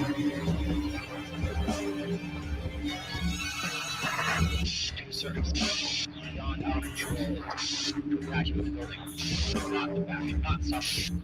To certain extent, beyond our control, to evacuate the building, not the back, not something.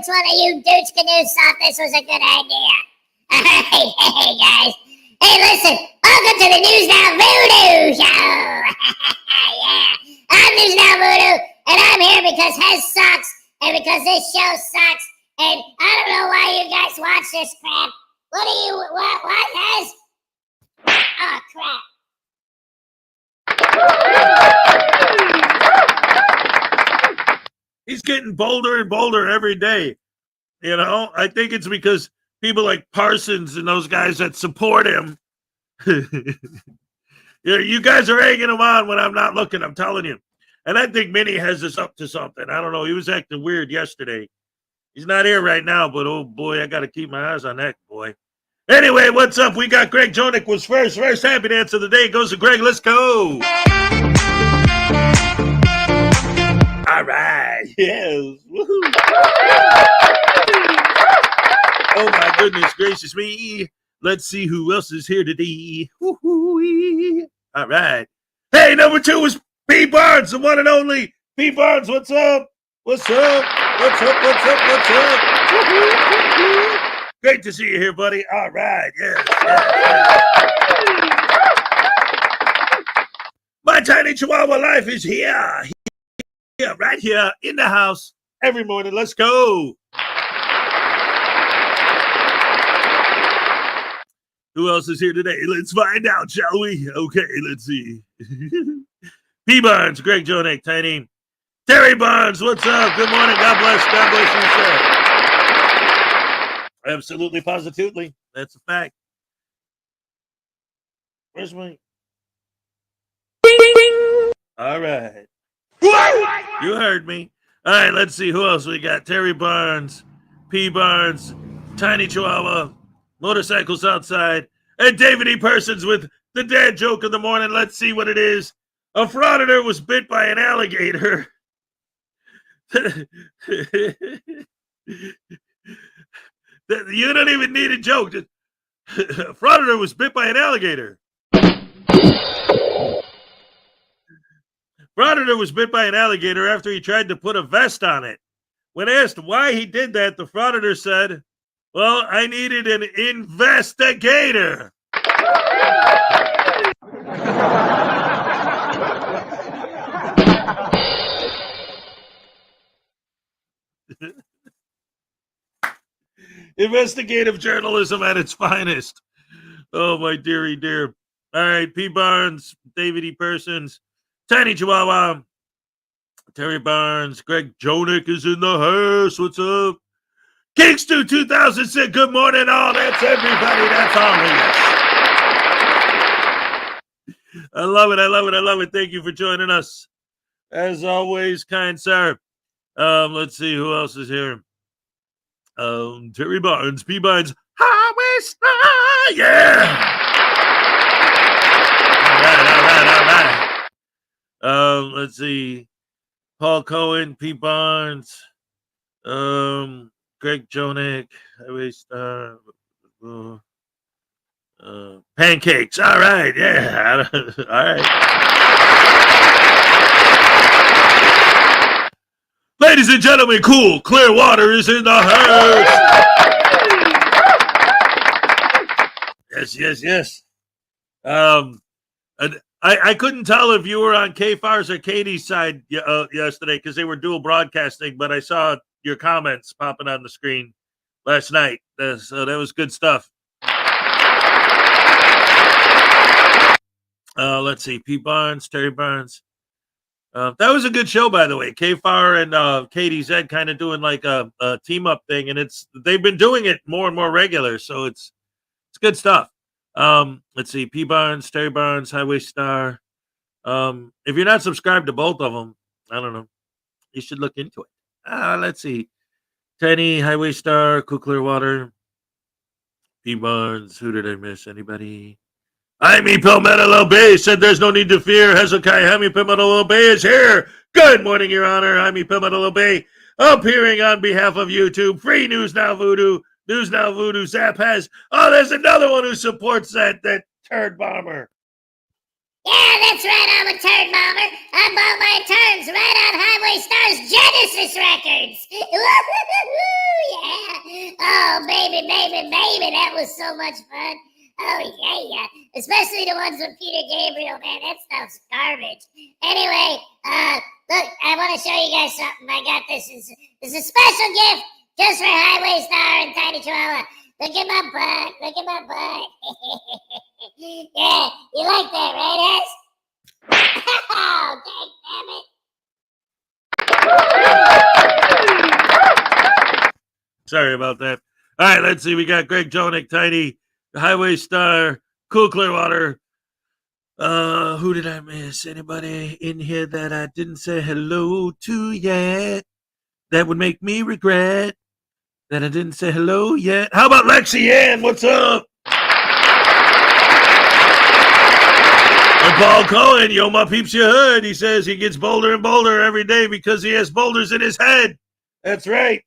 one of you dudes canoes thought this was a good idea. Hey, guys. Hey, listen, welcome to the News Now Voodoo Show. Yeah, I'm News Now Voodoo, and I'm here because Hez sucks, and because this show sucks, and I don't know why you guys watch this crap. What, Hez? Oh, crap. He's getting bolder and bolder every day. You know, I think it's because people like Parsons and those guys that support him. You guys are egging him on when I'm not looking, I'm telling you. And I think Minnie has us up to something. I don't know. He was acting weird yesterday. He's not here right now, but oh boy, I got to keep my eyes on that boy. Anyway, what's up? We got Greg Jonick was first. First happy dance of the day goes to Greg. Let's go. All right. Yes. Woohoo. Oh my goodness gracious me. Let's see who else is here today. Woo-hoo-wee. All right. Hey, number 2 is P. Barnes, the one and only. P. Barnes, what's up? What's up? What's up? What's up? What's up? Woo-hoo-hoo-hoo. Great to see you here, buddy. All right. Yes. My tiny Chihuahua life is here. Here, right here in the house every morning. Let's go. Who else is here today? Let's find out, shall we? Okay, let's see. P. Barnes, Greg Jonick, Tiny. Terry Barnes, what's up? Good morning. God bless you, sir. Absolutely, positively. That's a fact. Where's my... All right. You heard me. All right, let's see who else we got. Terry Barnes, P. Barnes, Tiny Chihuahua, Motorcycles Outside, and David E. Persons with the dad joke of the morning. Let's see what it is. A frauditor was bit by an alligator. You don't even need a joke. A frauditor was bit by an alligator. Frauditor was bit by an alligator after he tried to put a vest on it. When asked why he did that, the frauditor said, well, I needed an investigator. Investigative journalism at its finest. Oh, my dearie dear. All right, P. Barnes, David E. Persons, Tiny Chihuahua, Terry Barnes, Greg Jonick is in the house. What's up? Kingston 2006, good morning, all. That's everybody. That's all of us. I love it. I love it. I love it. Thank you for joining us. As always, kind sir. Let's see who else is here. Terry Barnes, P. Barnes, Highway Star. Yeah. All right. Let's see. Paul Cohen, P. Barnes, Greg Jonick, Highway Star, pancakes. All right, yeah. All right. Ladies and gentlemen, cool, clear water is in the house. Yes. I couldn't tell if you were on K-Far's or Katie's side yesterday because they were dual broadcasting, but I saw your comments popping on the screen last night. So that was good stuff. Let's see. P. Barnes, Terry Barnes. That was a good show, by the way. K-Far and Katie Zed kind of doing like a team-up thing, and they've been doing it more and more regular, so it's good stuff. Let's see. P. Barnes, Terry Barnes, Highway Star. If you're not subscribed to both of them, I don't know. You should look into it. Let's see. Tiny, Highway Star, Cool Clearwater, P. Barnes. Who did I miss? Anybody? Jaime Palmetto Bay said there's no need to fear. Hezokuai Jaime Palmetto Bay is here. Good morning, Your Honor. Jaime Palmetto Bay appearing on behalf of YouTube. Free News Now Voodoo. News Now Voodoo Zap has. Oh, there's another one who supports that turd bomber. Yeah, that's right, I'm a turd bomber. I bought my turds right on Highway Star's Genesis Records. much fun. Oh, yeah. Especially the ones with Peter Gabriel, man. That stuff's garbage. Anyway, look, I want to show you guys something. I got this. It's a special gift just for Highway Star and Tiny Chihuahua. Look at my butt. Look at my butt. Yeah, you like that, right, Hez? Oh, damn it. Sorry about that. All right, let's see. We got Greg Jonick, Tiny, Highway Star, Cool Clearwater. Who did I miss? Anybody in here that I didn't say hello to yet? That would make me regret that I didn't say hello yet. How about Lexi Ann? What's up? And Paul Cohen, yo, my peeps, you heard. He says he gets bolder and bolder every day because he has boulders in his head. That's right.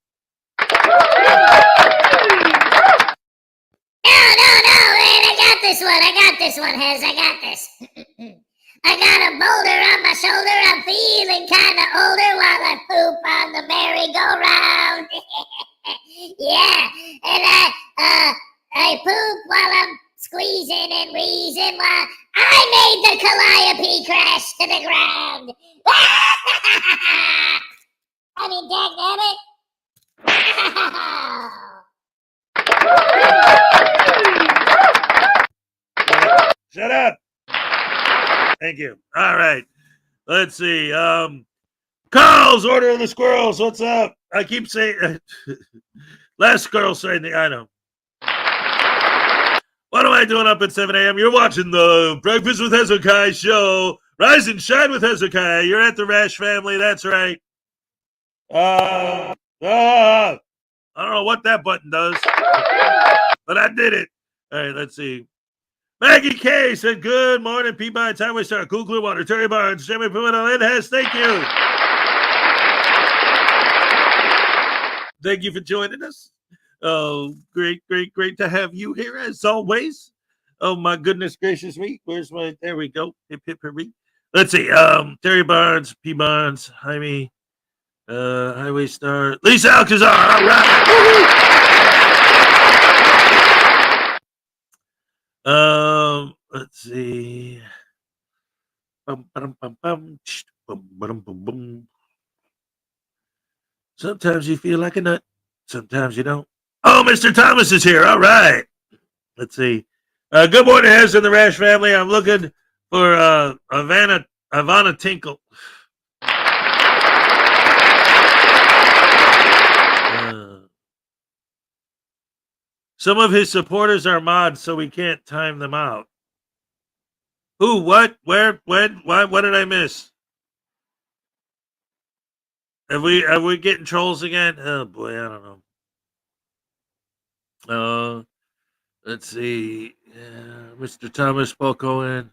No, man. I got this one, Hez. I got this. I got a boulder on my shoulder. I'm feeling kind of older while I poop on the merry-go-round. Yeah, and I poop while I'm squeezing and wheezing while I made the Calliope crash to the ground. I mean, dagnabbit. Shut up. Thank you. All right. Let's see. Carl's Order of the Squirrels. What's up? I keep saying last squirrel saying I know. What am I doing up at 7 a.m.? You're watching the Breakfast with Hezokuai show. Rise and shine with Hezokuai. You're at the Rash family. That's right. I don't know what that button does, but I did it. All right, let's see. Maggie K said, good morning, P-Bytes, Highway Star, Cool Clearwater, Terry Barnes, Jamie Pimento, and Hess. Thank you. Thank you for joining us. Oh, great to have you here as always. Oh, my goodness gracious me. Where's my, there we go. Hip, hip, hurry. Let's see. Terry Barnes, P. Barnes, Jaime, Highway Star, Lisa Alcazar. All right. Let's see. Sometimes you feel like a nut. Sometimes you don't. Oh, Mr. Thomas is here. All right. Let's see. Good morning, Hez and the Rash family. I'm looking for Ivana Tinkle. Some of his supporters are mods, so we can't time them out. Who? What? Where? When? Why? What did I miss? Are we getting trolls again? Oh boy, I don't know. Let's see. Mr. Thomas Polko in.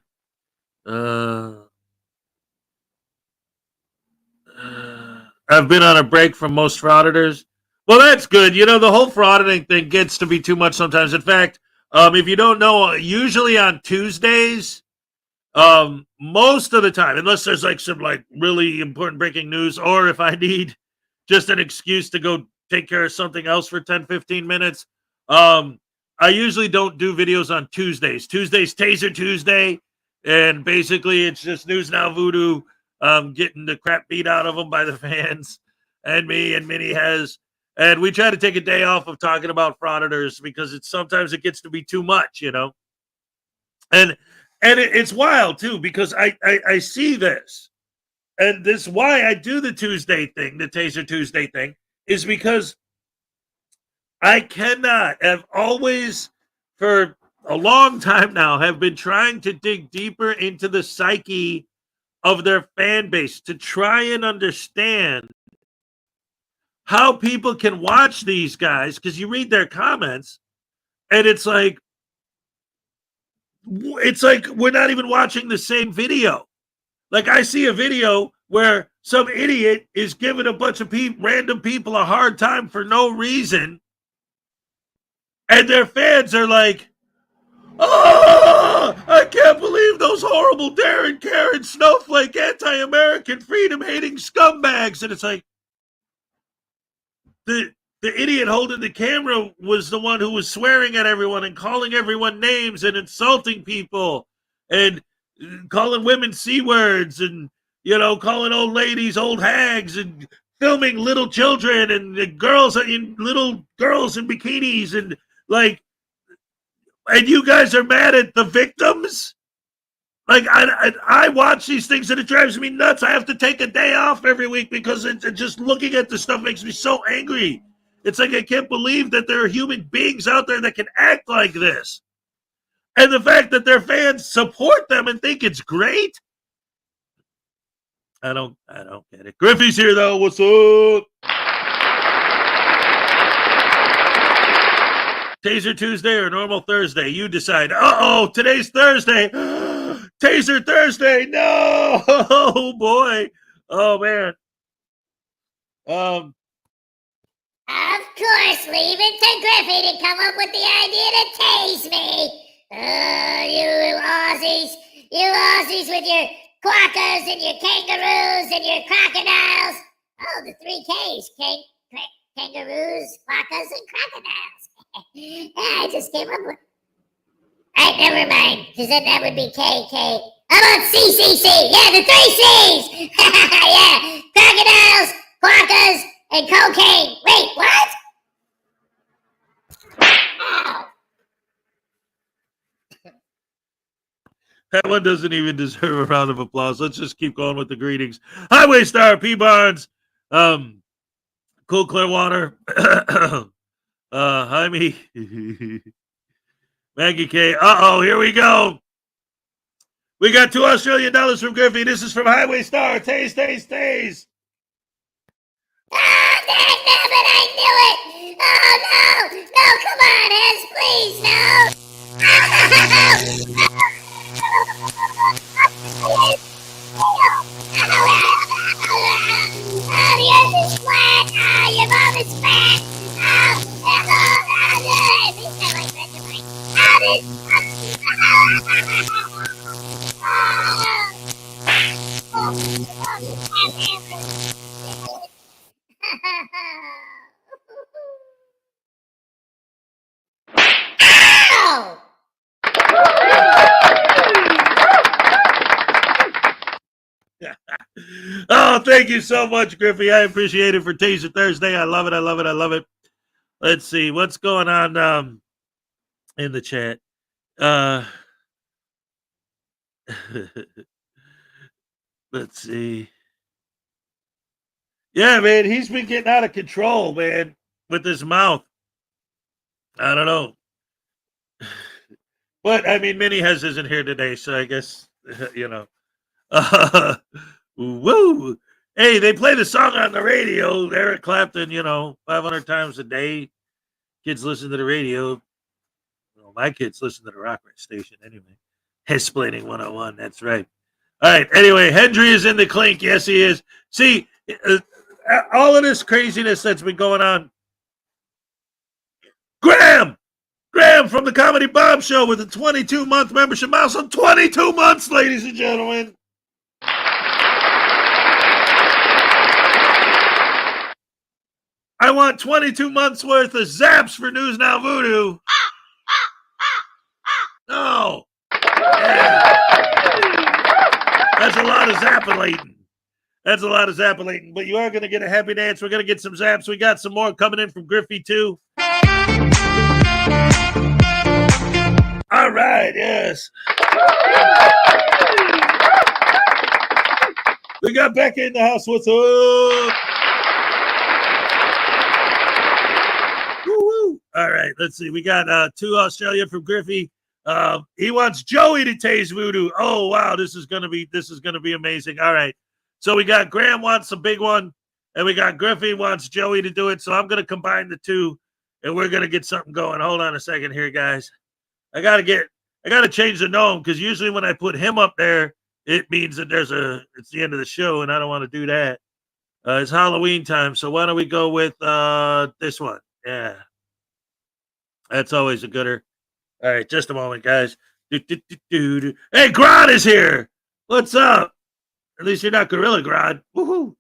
I've been on a break from most frauditors. Well, that's good. You know, the whole frauditing thing gets to be too much sometimes. In fact, if you don't know, usually on Tuesdays, most of the time, unless there's like some like really important breaking news, or if I need just an excuse to go take care of something else for 10, 15 minutes, I usually don't do videos on Tuesdays. Tuesday's Taser Tuesday, and basically it's just News Now Voodoo getting the crap beat out of them by the fans and me and Minnie Hez. And we try to take a day off of talking about frauditors because sometimes it gets to be too much, you know. And it's wild too because I see this, and this is why I do the Tuesday thing, the Taser Tuesday thing, is because I have always, for a long time now, have been trying to dig deeper into the psyche of their fan base to try and understand how people can watch these guys, because you read their comments and it's like we're not even watching the same video. Like I see a video where some idiot is giving a bunch of random people a hard time for no reason, and their fans are like, oh, I can't believe those horrible Darren Karen snowflake anti-American freedom hating scumbags. And it's like, the idiot holding the camera was the one who was swearing at everyone and calling everyone names and insulting people and calling women C words and, calling old ladies old hags and filming little children and little girls in bikinis and and you guys are mad at the victims? Like, I watch these things and it drives me nuts. I have to take a day off every week because just looking at this stuff makes me so angry. It's like I can't believe that there are human beings out there that can act like this. And the fact that their fans support them and think it's great. I don't get it. Griffey's here though. What's up? Taser Tuesday or normal Thursday? You decide. Uh-oh, today's Thursday. Taser Thursday. No. Oh boy. Oh man. Of course, leave it to Griffey to come up with the idea to tase me. You Aussies with your quokkas and your kangaroos and your crocodiles. Oh, the 3 Ks. Kangaroos, quokkas, and crocodiles. I just came up with... Alright, never mind, because then that would be KK. How about CCC? Yeah, the 3 Cs! Yeah, crocodiles, quokkas, and cocaine. Wait, what? Oh. That one doesn't even deserve a round of applause. Let's just keep going with the greetings. Highway Star, P. Barnes, Cool Clearwater, Jaime, Maggie K. Uh-oh, here we go. We got $2 Australian from Griffey. This is from Highway Star. Taste. Oh, damn it, I knew it! Oh, no! No, come on, Hez, please, no! Oh, the earth is flat! Oh, your mom is fat! Oh, thank you so much, Griffey. I appreciate it for Taser Thursday. I love it. Let's see what's going on in the chat. Let's see. Yeah, man, he's been getting out of control, man, with his mouth. I don't know. But, I mean, Minnie isn't here today, so I guess, woo! Hey, they play the song on the radio. Eric Clapton, 500 times a day. Kids listen to the radio. Well, my kids listen to the rock station anyway. Hesplaining 101, that's right. All right, anyway, Hendry is in the clink. Yes, he is. See, all of this craziness that's been going on. Graham from the Comedy Bomb Show with a 22-month membership milestone. 22 months, ladies and gentlemen. I want 22 months worth of zaps for News Now Voodoo. No. Yeah. That's a lot of zappalating. But you are going to get a happy dance. We're going to get some zaps. We got some more coming in from Griffey, too. All right, yes. We got Becca in the house. What's up? Woo-woo. All right, let's see. We got $2 Australia from Griffey. He wants Joey to tase voodoo. Oh wow, this is gonna be amazing. All right, so we got Graham wants a big one, and we got Griffey wants Joey to do it. So I'm gonna combine the two, and we're gonna get something going. Hold on a second here, guys. I gotta change the gnome because usually when I put him up there, it means that it's the end of the show, and I don't want to do that. It's Halloween time, so why don't we go with this one? Yeah, that's always a gooder. All right, just a moment, guys. Hey, Grod is here. What's up? At least you're not Gorilla Grod. Woohoo!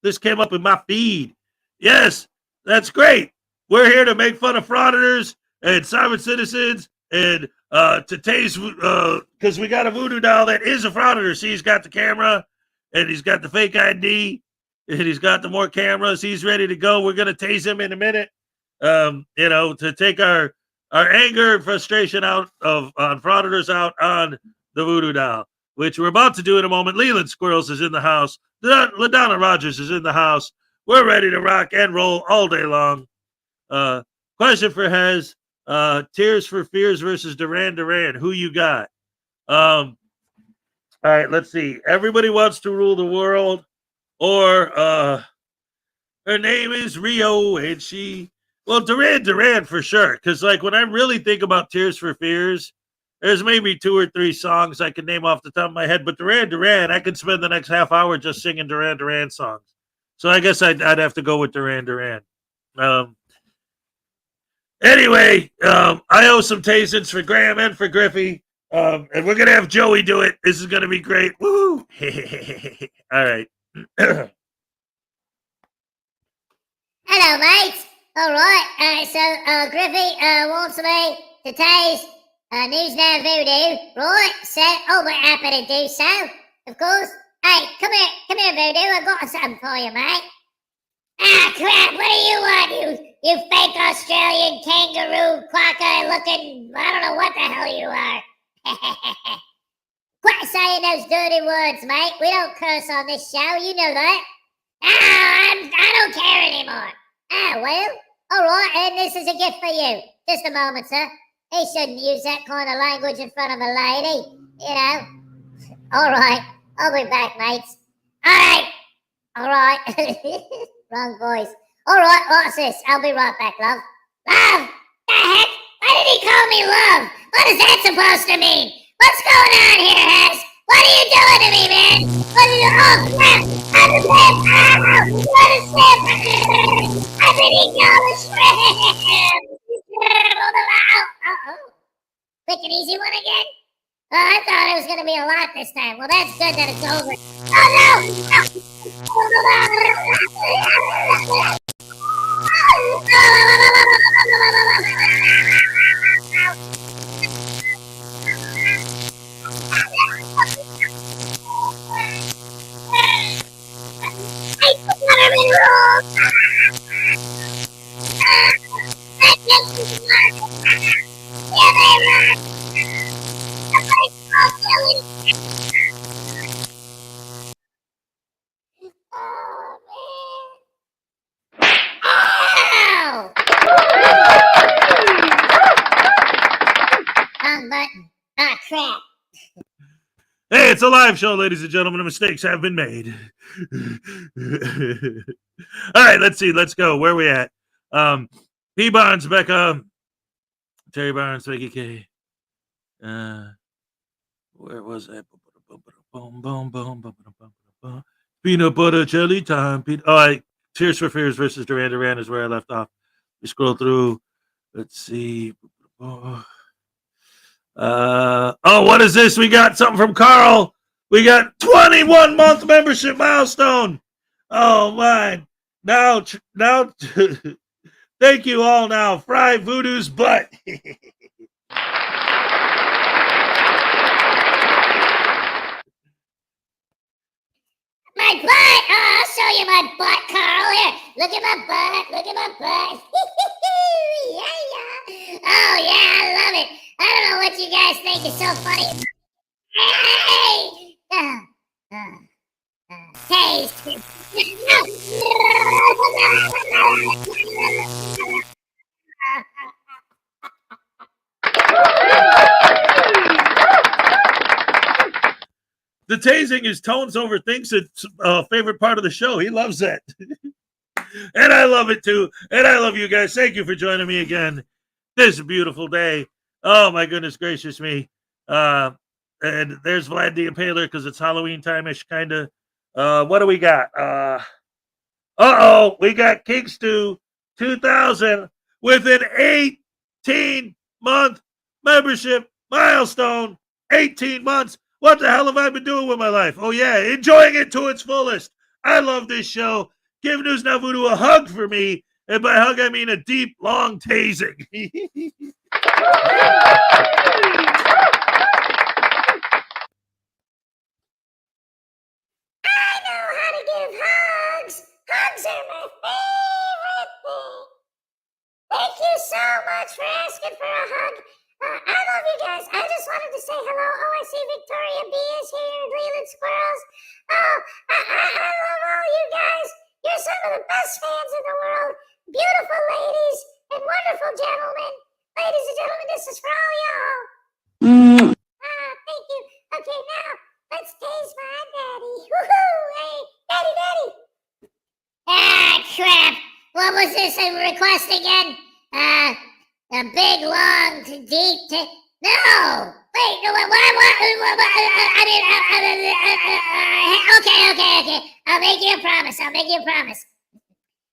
This came up in my feed. Yes, That's great. We're here to make fun of frauditors and sovereign citizens and to tase because we got a voodoo doll that is a frauditor. See, he's got the camera and he's got the fake ID and he's got the more cameras. He's ready to go. We're gonna tase him in a minute. To take our anger and frustration out on frauditors out on the voodoo doll, which we're about to do in a moment. Leland Squirrels is in the house. LaDonna Rogers is in the house. We're ready to rock and roll all day long. Question for Hez. Tears for Fears versus Duran Duran. Who you got? All right, let's see. Everybody Wants to Rule the World, or her name is Rio, and Duran Duran for sure. Because like when I really think about Tears for Fears, there's maybe 2 or 3 songs I can name off the top of my head. But Duran Duran, I could spend the next half hour just singing Duran Duran songs. So I guess I'd have to go with Duran Duran. Anyway, I owe some tasings for Graham and for Griffey. And we're going to have Joey do it. This is going to be great. Woo! All right. Hello, mates. All right. So Griffey wants me to tase News Now Voodoo. Right. Set. Oh, we're happy to do so. Of course. Hey, come here, Voodoo. I've got something for you, mate. Ah, crap. What do you want, you fake Australian kangaroo quacker looking? I don't know what the hell you are. Quit saying those dirty words, mate. We don't curse on this show. You know that. I don't care anymore. Well, all right, and this is a gift for you. Just a moment, sir. He shouldn't use that kind of language in front of a lady, you know. All right, I'll be back, mates. All right. Wrong voice. All right, what's this? I'll be right back, love. Love? The heck? Why did he call me love? What is that supposed to mean? What's going on here, Hez? What are you doing to me, man? What are you? Oh, crap! I'm the shrimp! What a shrimp! I've been eating all the shrimp! Quick and easy one again? Oh, I thought it was going to be a lot this time. Well, that's good that it's over. Oh, no! Crap. Hey, it's a live show, ladies and gentlemen. Mistakes have been made. All right, let's see. Let's go. Where are we at? P. Barnes, Becca, Terry Barnes, Becky K. Where was that? Peanut butter jelly time. All right. Tears for Fears versus Duran Duran is where I left off. We scroll through. Let's see. What is this? We got something from Carl. We got 21-month membership milestone. Oh my! Now, thank you all. Now, fry Voodoo's butt. My butt! Oh, I'll show you my butt, Carl. Here, look at my butt. Look at my butt. Yeah. Oh, yeah, I love it. I don't know what you guys think is so funny. Hey! Taste. The tasing is Tones Overthinks it's favorite part of the show. He loves that. And I love it too. And I love you guys. Thank you for joining me again this beautiful day. Oh my goodness gracious me. And there's Vlad the Impaler because it's Halloween time-ish kind of. What do we got? We got King Stew 2000 with an 18-month membership milestone. 18 months. What the hell have I been doing with my life? Oh yeah, enjoying it to its fullest. I love this show. Give News Now Voodoo a hug for me. And by hug, I mean a deep, long tasing. I know how to give hugs. Hugs are my favorite thing. Thank you so much for asking for a hug. I love you guys. I just wanted to say hello. Oh, I see Victoria B is here, Leland Squirrels. Oh, I love all you guys. You're some of the best fans in the world. Beautiful ladies and wonderful gentlemen. Ladies and gentlemen, this is for all y'all. Thank you. Okay, now, let's tase my daddy. Woohoo! Hey, daddy! Ah, crap. What was this request again? A big, long, deep... No! Wait, no, what? Okay. I'll make you a promise.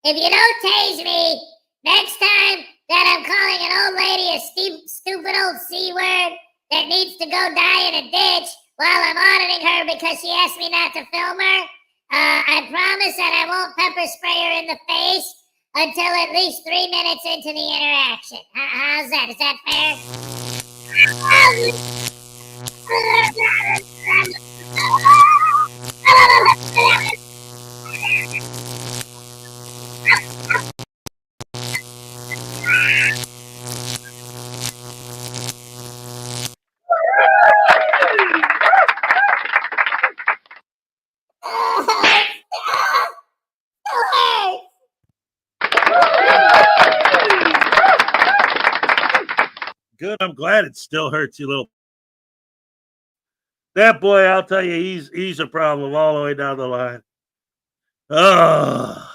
If you don't tase me, next time that I'm calling an old lady a stupid old C-word that needs to go die in a ditch while I'm auditing her because she asked me not to film her, I promise that I won't pepper spray her in the face until at least 3 minutes into the interaction. How's that? Is that fair? Good. I'm glad it still hurts you, little. That boy, I'll tell you, he's a problem all the way down the line. Oh,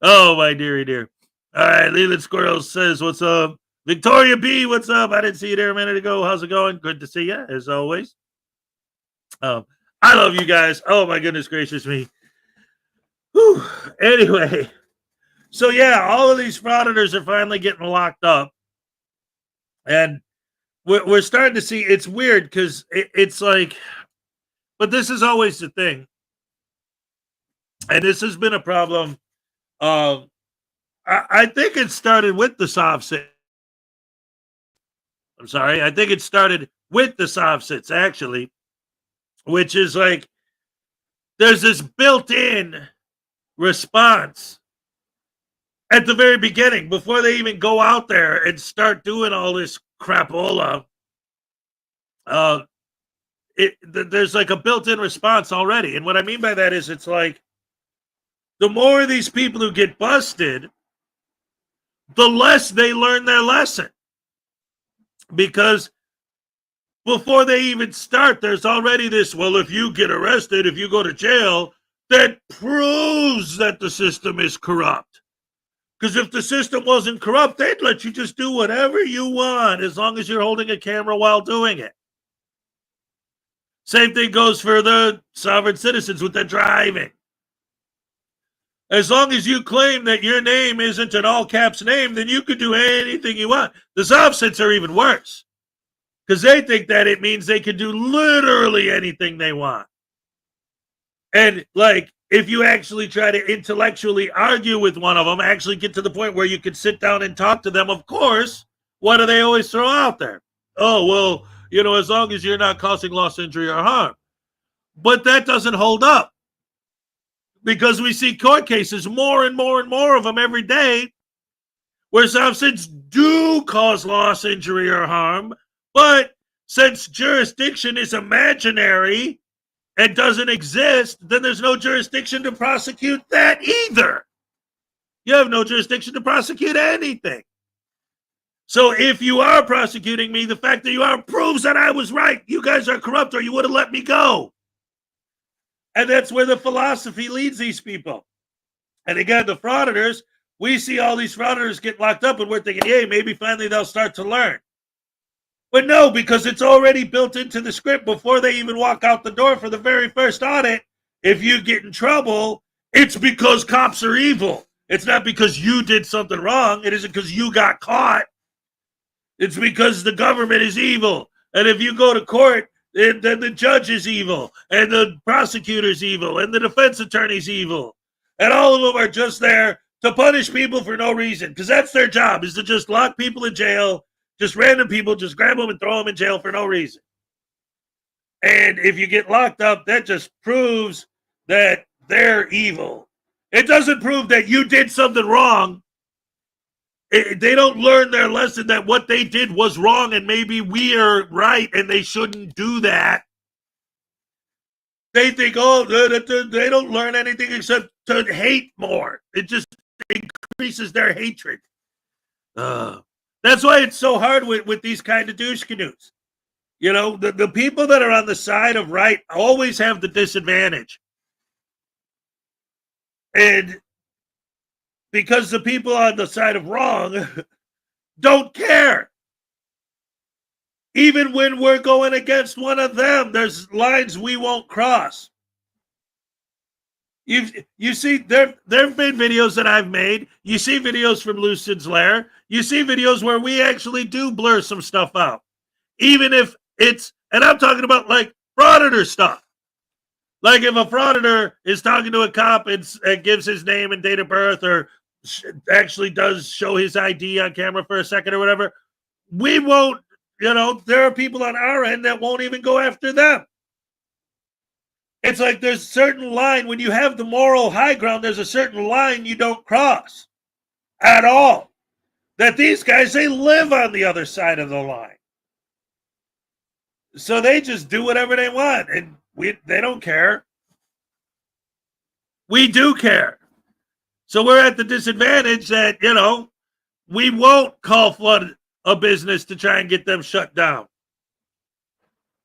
oh, my dear. All right, Leland Squirrels says, "What's up?" Victoria B, what's up? I didn't see you there a minute ago. How's it going? Good to see you, as always. I love you guys. Oh my goodness gracious me. Whew. Anyway. So yeah, all of these frauditors are finally getting locked up, and we're starting to see. It's weird because it's like, but this is always the thing, and this has been a problem. I think it started with the soft sit. I'm sorry, I think it started with the soft sits actually, which is like there's this built-in response at the very beginning, before they even go out there and start doing all this crapola, there's like a built-in response already. And what I mean by that is it's like the more of these people who get busted, the less they learn their lesson. Because before they even start, there's already this, well, if you get arrested, if you go to jail, that proves that the system is corrupt. Because if the system wasn't corrupt, they'd let you just do whatever you want as long as you're holding a camera while doing it. Same thing goes for the sovereign citizens with the driving. As long as you claim that your name isn't an all caps name, then you could do anything you want. The soft-sits are even worse because they think that it means they can do literally anything they want. And like, if you actually try to intellectually argue with one of them, actually get to the point where you can sit down and talk to them, of course, what do they always throw out there? Oh, well, you know, as long as you're not causing loss, injury, or harm. But that doesn't hold up because we see court cases, more and more of them every day, where soft-sits do cause loss, injury, or harm. But since jurisdiction is imaginary and doesn't exist, then there's no jurisdiction to prosecute that either. You have no jurisdiction to prosecute anything. So if you are prosecuting me, the fact that you are proves that I was right. You guys are corrupt or you would have let me go. And that's where the philosophy leads these people. And again, the frauditors, we see all these frauditors get locked up and we're thinking, hey, maybe finally they'll start to learn. But no, because it's already built into the script before they even walk out the door for the very first audit. If you get in trouble, it's because cops are evil. It's not because you did something wrong. It isn't because you got caught. It's because the government is evil. And if you go to court, then the judge is evil, and the prosecutor's evil, and the defense attorney's evil. And all of them are just there to punish people for no reason, because that's their job, is to just lock people in jail, just random people, just grab them and throw them in jail for no reason. And if you get locked up, that just proves that they're evil. It doesn't prove that you did something wrong. They don't learn their lesson that what they did was wrong and maybe we are right and they shouldn't do that. They think, oh, they don't learn anything except to hate more. It just increases their hatred. That's why it's so hard with these kind of douche canoes. You know, the people that are on the side of right always have the disadvantage. And because the people on the side of wrong don't care. Even when we're going against one of them, there's lines we won't cross. You see, there have been videos that I've made. You see videos from Lucid's Lair. You see videos where we actually do blur some stuff out. Even if it's, and I'm talking about like Frauditor stuff. Like if a Frauditor is talking to a cop and gives his name and date of birth, or actually does show his ID on camera for a second or whatever, we won't, you know, there are people on our end that won't even go after them. It's like there's a certain line, when you have the moral high ground, there's a certain line you don't cross at all. That these guys, they live on the other side of the line. So they just do whatever they want, and they don't care. We do care. So we're at the disadvantage that, you know, we won't call flood a business to try and get them shut down.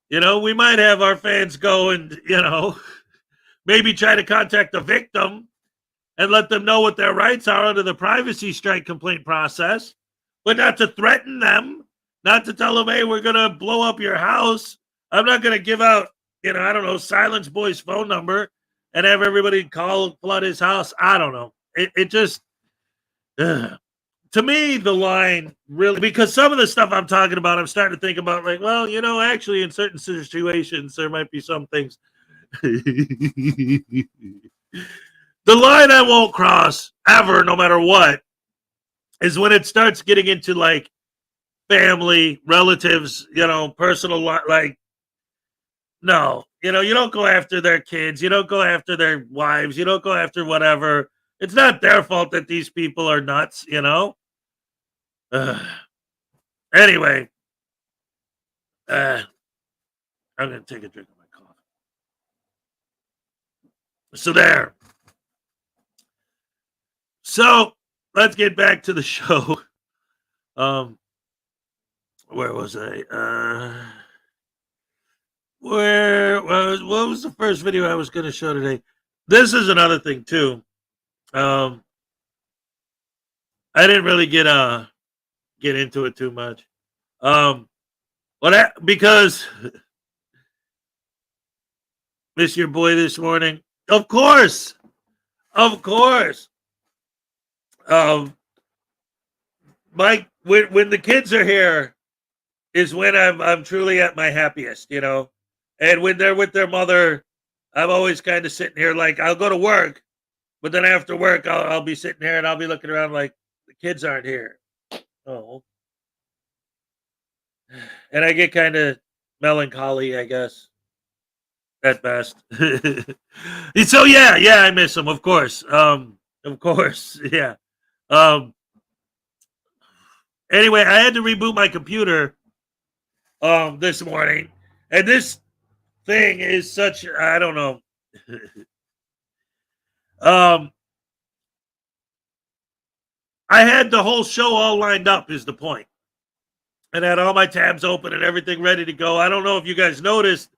You know, we might have our fans go and, you know, maybe try to contact the victim and let them know what their rights are under the privacy strike complaint process, but not to threaten them, not to tell them, hey, we're going to blow up your house. I'm not going to give out, you know, I don't know, Silence Boy's phone number and have everybody call, flood his house. I don't know. It just, to me, the line really, because some of the stuff I'm talking about, I'm starting to think about like, well, you know, actually in certain situations, there might be some things. The line I won't cross ever, no matter what, is when it starts getting into like family, relatives, you know, personal, like, no, you know, you don't go after their kids. You don't go after their wives. You don't go after whatever. It's not their fault that these people are nuts, you know? Anyway, I'm going to take a drink of my coffee. So there. So let's get back to the show. Where was I? What was the first video I was going to show today? This is another thing too. I didn't really get into it too much. Because miss your boy this morning. Of course. Mike, when the kids are here is when I'm truly at my happiest, you know. And when they're with their mother, I'm always kind of sitting here like I'll go to work, but then after work I'll be sitting here and I'll be looking around like the kids aren't here. Oh. And I get kind of melancholy, I guess, at best. So yeah, I miss them, of course. Yeah. Anyway, I had to reboot my computer this morning, and this thing is such, I don't know. I had the whole show all lined up is the point. And I had all my tabs open and everything ready to go. I don't know if you guys noticed,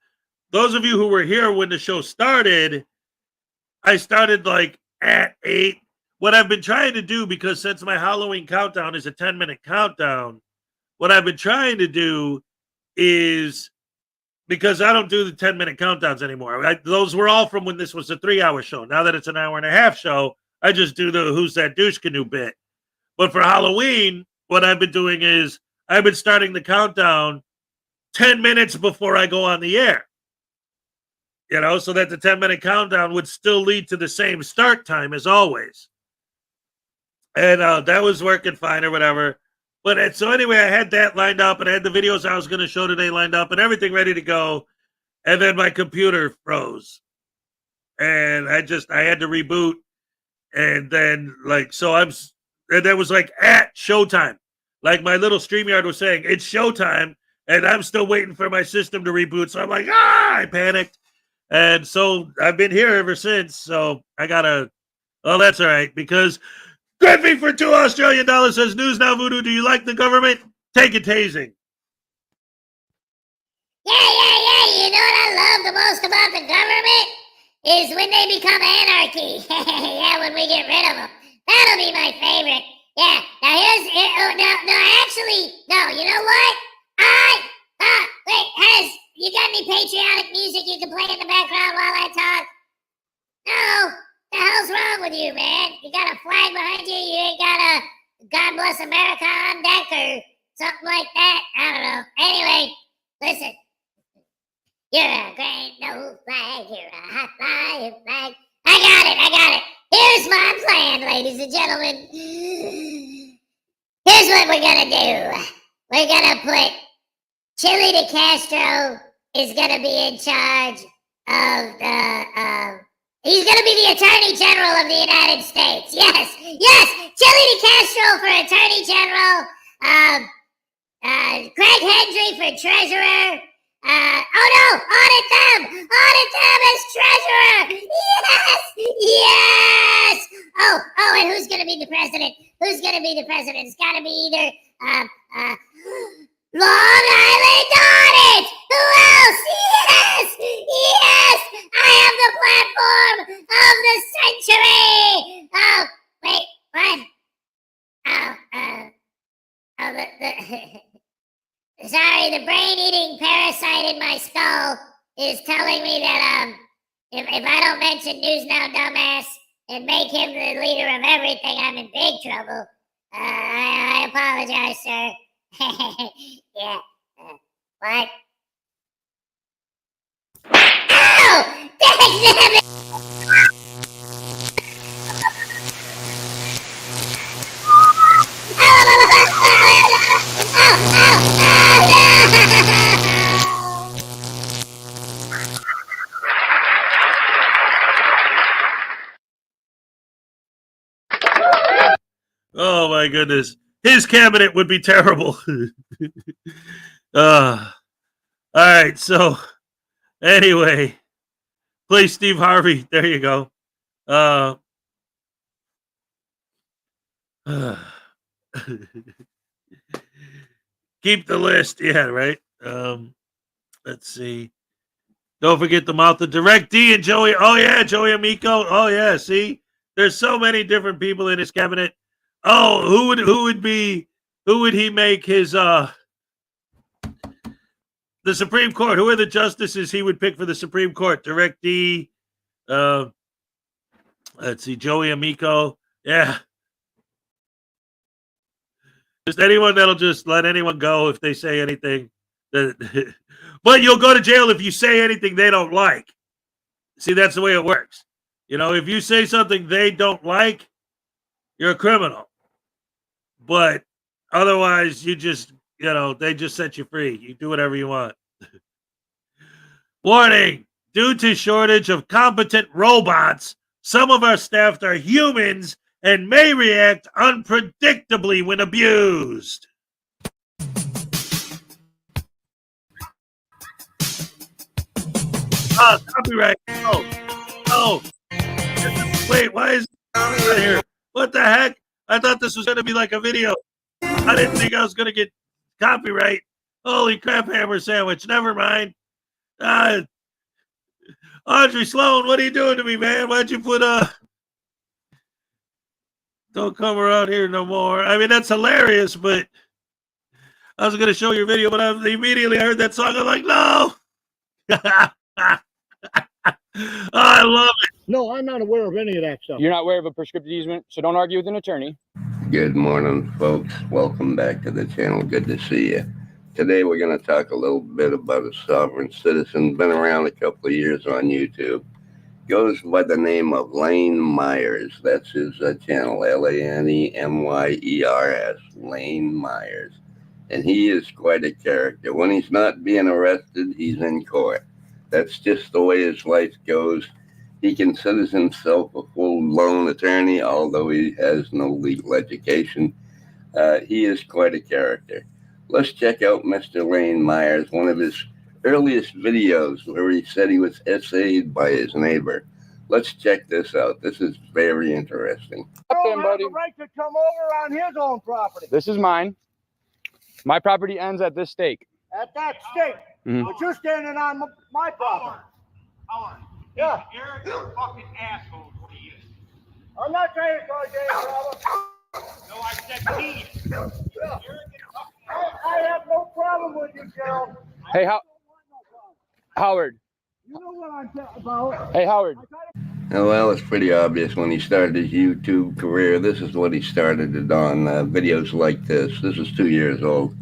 those of you who were here when the show started, I started like at 8. What I've been trying to do, because since my Halloween countdown is a 10-minute countdown, what I've been trying to do is, because I don't do the 10-minute countdowns anymore. Those were all from when this was a 3-hour show. Now that it's an hour and a half show, I just do the Who's That Douche Canoe bit. But for Halloween, what I've been doing is I've been starting the countdown 10 minutes before I go on the air. you know, so that the 10-minute countdown would still lead to the same start time as always. And that was working fine or whatever. But so anyway, I had that lined up, and I had the videos I was going to show today lined up, and everything ready to go. And then my computer froze, and I had to reboot. And then and that was like at showtime, like my little StreamYard was saying, it's showtime, and I'm still waiting for my system to reboot. So I'm like, I panicked, and so I've been here ever since. So I gotta. Oh, that's all right, because Griffey for $2 Australian says, "News now, Voodoo. Do you like the government? Take a tasing." Yeah. You know what I love the most about the government is when they become anarchy. Yeah, when we get rid of them. That'll be my favorite. Yeah. Now you know what? Wait, you got any patriotic music you can play in the background while I talk? No. The hell's wrong with you, man? You got a flag behind you? You ain't got a God Bless America on deck or something like that? I don't know. Anyway, listen. You're a great no flag. You're a hot flying flag. I got it. Here's my plan, ladies and gentlemen. Here's what we're gonna do. We're gonna put Chili de Castro is gonna be in charge of the he's gonna be the Attorney General of the United States. Yes, Chili de Castro for Attorney General. Craig Hendry for Treasurer. Audit them as treasurer. Yes. And who's gonna be the president? It's gotta be either Long Island Audit. Who else? Yes. I have the platform of the century. Oh, wait, what? Sorry, the brain-eating parasite in my skull is telling me that if I don't mention News Now Dumbass and make him the leader of everything, I'm in big trouble. I apologize, sir. Yeah. What? Ow! Damn it! Oh my goodness. His cabinet would be terrible. All right, so anyway, play Steve Harvey. There you go. Keep the list. Yeah, right. Let's see. Don't forget the mouth of Direct D and Joey. Oh yeah, Joey Amico. Oh yeah, see? There's so many different people in his cabinet. Oh, who would he make his the Supreme Court? Who are the justices he would pick for the Supreme Court? Direct D. Let's see, Joey Amico. Yeah. Just anyone that'll just let anyone go if they say anything. But you'll go to jail if you say anything they don't like. See, that's the way it works. You know, if you say something they don't like, you're a criminal. But otherwise, they just set you free. You do whatever you want. Warning, due to shortage of competent robots, some of our staff are humans and may react unpredictably when abused. Copyright. Oh. Wait, why is it here? What the heck? I thought this was going to be like a video. I didn't think I was going to get copyright. Holy crap, hammer sandwich. Never mind. Audrey Sloan, what are you doing to me, man? Why'd you put don't come around here no more. I mean, that's hilarious, but I was going to show your video, but I immediately heard that song. I'm like, no. I love it. No, I'm not aware of any of that stuff. You're not aware of a prescriptive easement, so don't argue with an attorney. Good morning, folks. Welcome back to the channel. Good to see you. Today we're going to talk a little bit about a sovereign citizen, been around a couple of years on YouTube. Goes by the name of Lane Myers. That's his channel, Lanemyers, Lane Myers. And he is quite a character. When he's not being arrested, he's in court. That's just the way his life goes. He considers himself a full-blown attorney, although he has no legal education. He is quite a character. Let's check out Mr. Lane Myers, one of his earliest videos where he said he was essayed by his neighbor. Let's check this out. This is very interesting. Up You there, don't have buddy. the right to come over on his own property. This is mine. My property ends at this stake. At that stake. Mhm. But you're standing on my property. Howard, Yeah. you're a fucking asshole, what he is. I'm not trying to cause you any problem. No, I said he is. You're a fucking I have no problem with you, Gerald. Hey, I don't want no problem. Howard. You know what I'm talking about. Hey, Howard. Well, it's pretty obvious when he started his YouTube career. This is what he started it on, videos like this. This is 2 years old.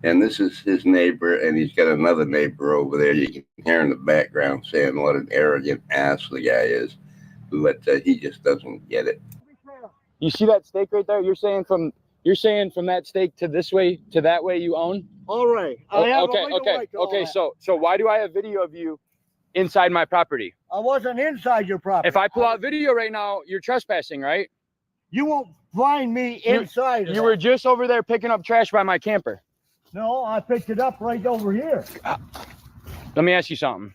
And this is his neighbor, and he's got another neighbor over there. You can hear in the background saying what an arrogant ass the guy is. But he just doesn't get it. You see that stake right there? You're saying from that stake to this way to that way you own? All right. I have Okay, a legal right to all okay. that. So why do I have video of you inside my property? I wasn't inside your property. If I pull out video right now, you're trespassing, right? You won't find me inside. You were just over there picking up trash by my camper. No, I picked it up right over here. Let me ask you something.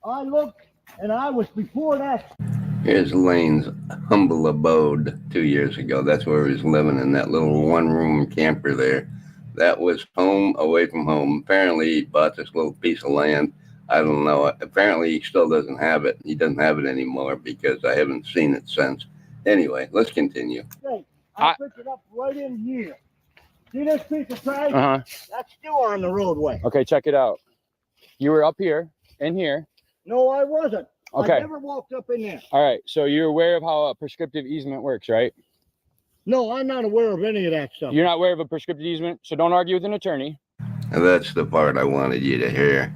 I looked, and I was before that. Here's Lane's humble abode 2 years ago. That's where he was living, in that little one-room camper there. That was home away from home. Apparently, he bought this little piece of land. I don't know. Apparently, he still doesn't have it. He doesn't have it anymore because I haven't seen it since. Anyway, let's continue. I picked it up right in here. See this piece of trash? Uh-huh. That's still on the roadway. Okay, check it out. You were up here, in here. No, I wasn't. Okay. I never walked up in there. All right, so you're aware of how a prescriptive easement works, right? No, I'm not aware of any of that stuff. You're not aware of a prescriptive easement, so don't argue with an attorney. And that's the part I wanted you to hear.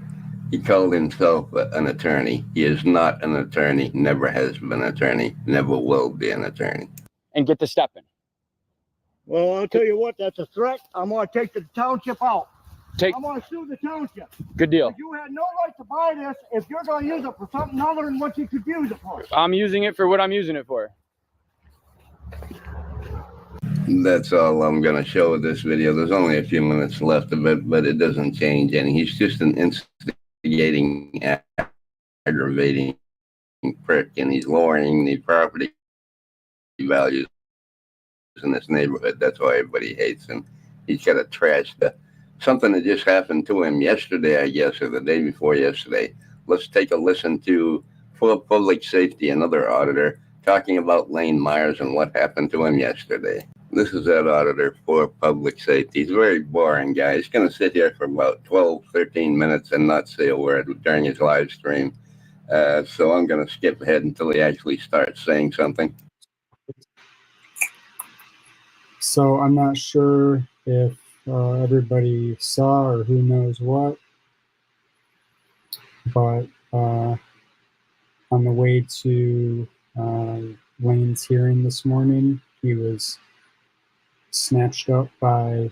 He called himself an attorney. He is not an attorney, never has been an attorney, never will be an attorney. And get to stepping. Well, I'll tell you what, that's a threat. I'm going to take the township out. Take. I'm going to sue the township. Good deal. You had no right to buy this if you're going to use it for something other than what you could use it for. I'm using it for what I'm using it for. That's all I'm going to show with this video. There's only a few minutes left of it, but it doesn't change any. He's just an instigating, aggravating prick, and he's lowering the property values in this neighborhood. That's why everybody hates him. He's got a trash something that just happened to him yesterday, I guess, or the day before yesterday. Let's take a listen to, for public safety, another auditor talking about Lane Myers and what happened to him yesterday. This is that auditor for public safety. He's a very boring guy. He's going to sit here for about 12, 13 minutes and not say a word during his live stream. So I'm going to skip ahead until he actually starts saying something. So I'm not sure if everybody saw or who knows what, but on the way to Lane's hearing this morning, he was snatched up by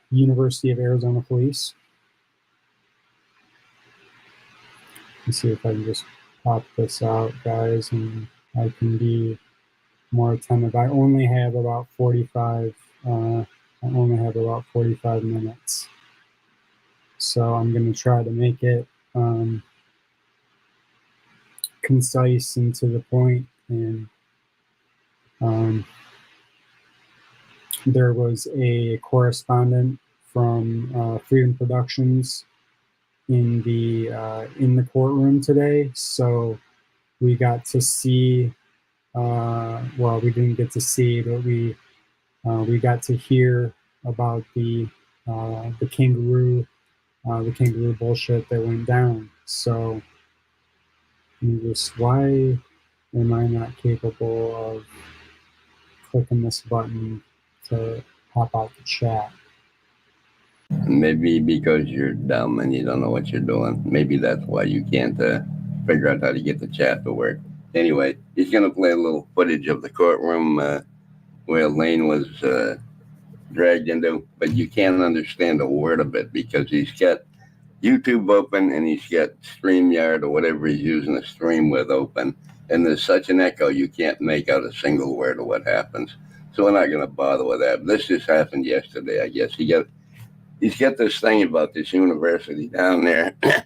University of Arizona Police. Let's see if I can just pop this out, guys, and I can be more attentive. I only have about 45 minutes. So I'm going to try to make it concise and to the point. And there was a correspondent from Freedom Productions in the courtroom today. So we got to see, well, we didn't get to see, but we got to hear about the kangaroo bullshit that went down. So why am I not capable of clicking this button to pop out the chat? Maybe because you're dumb and you don't know what you're doing. Maybe that's why you can't figure out how to get the chat to work. Anyway, he's going to play a little footage of the courtroom where Lane was dragged into, but you can't understand a word of it because he's got YouTube open and he's got StreamYard or whatever he's using to stream with open. And there's such an echo, you can't make out a single word of what happens. So we're not going to bother with that. This just happened yesterday, I guess. He's got this thing about this university down there, and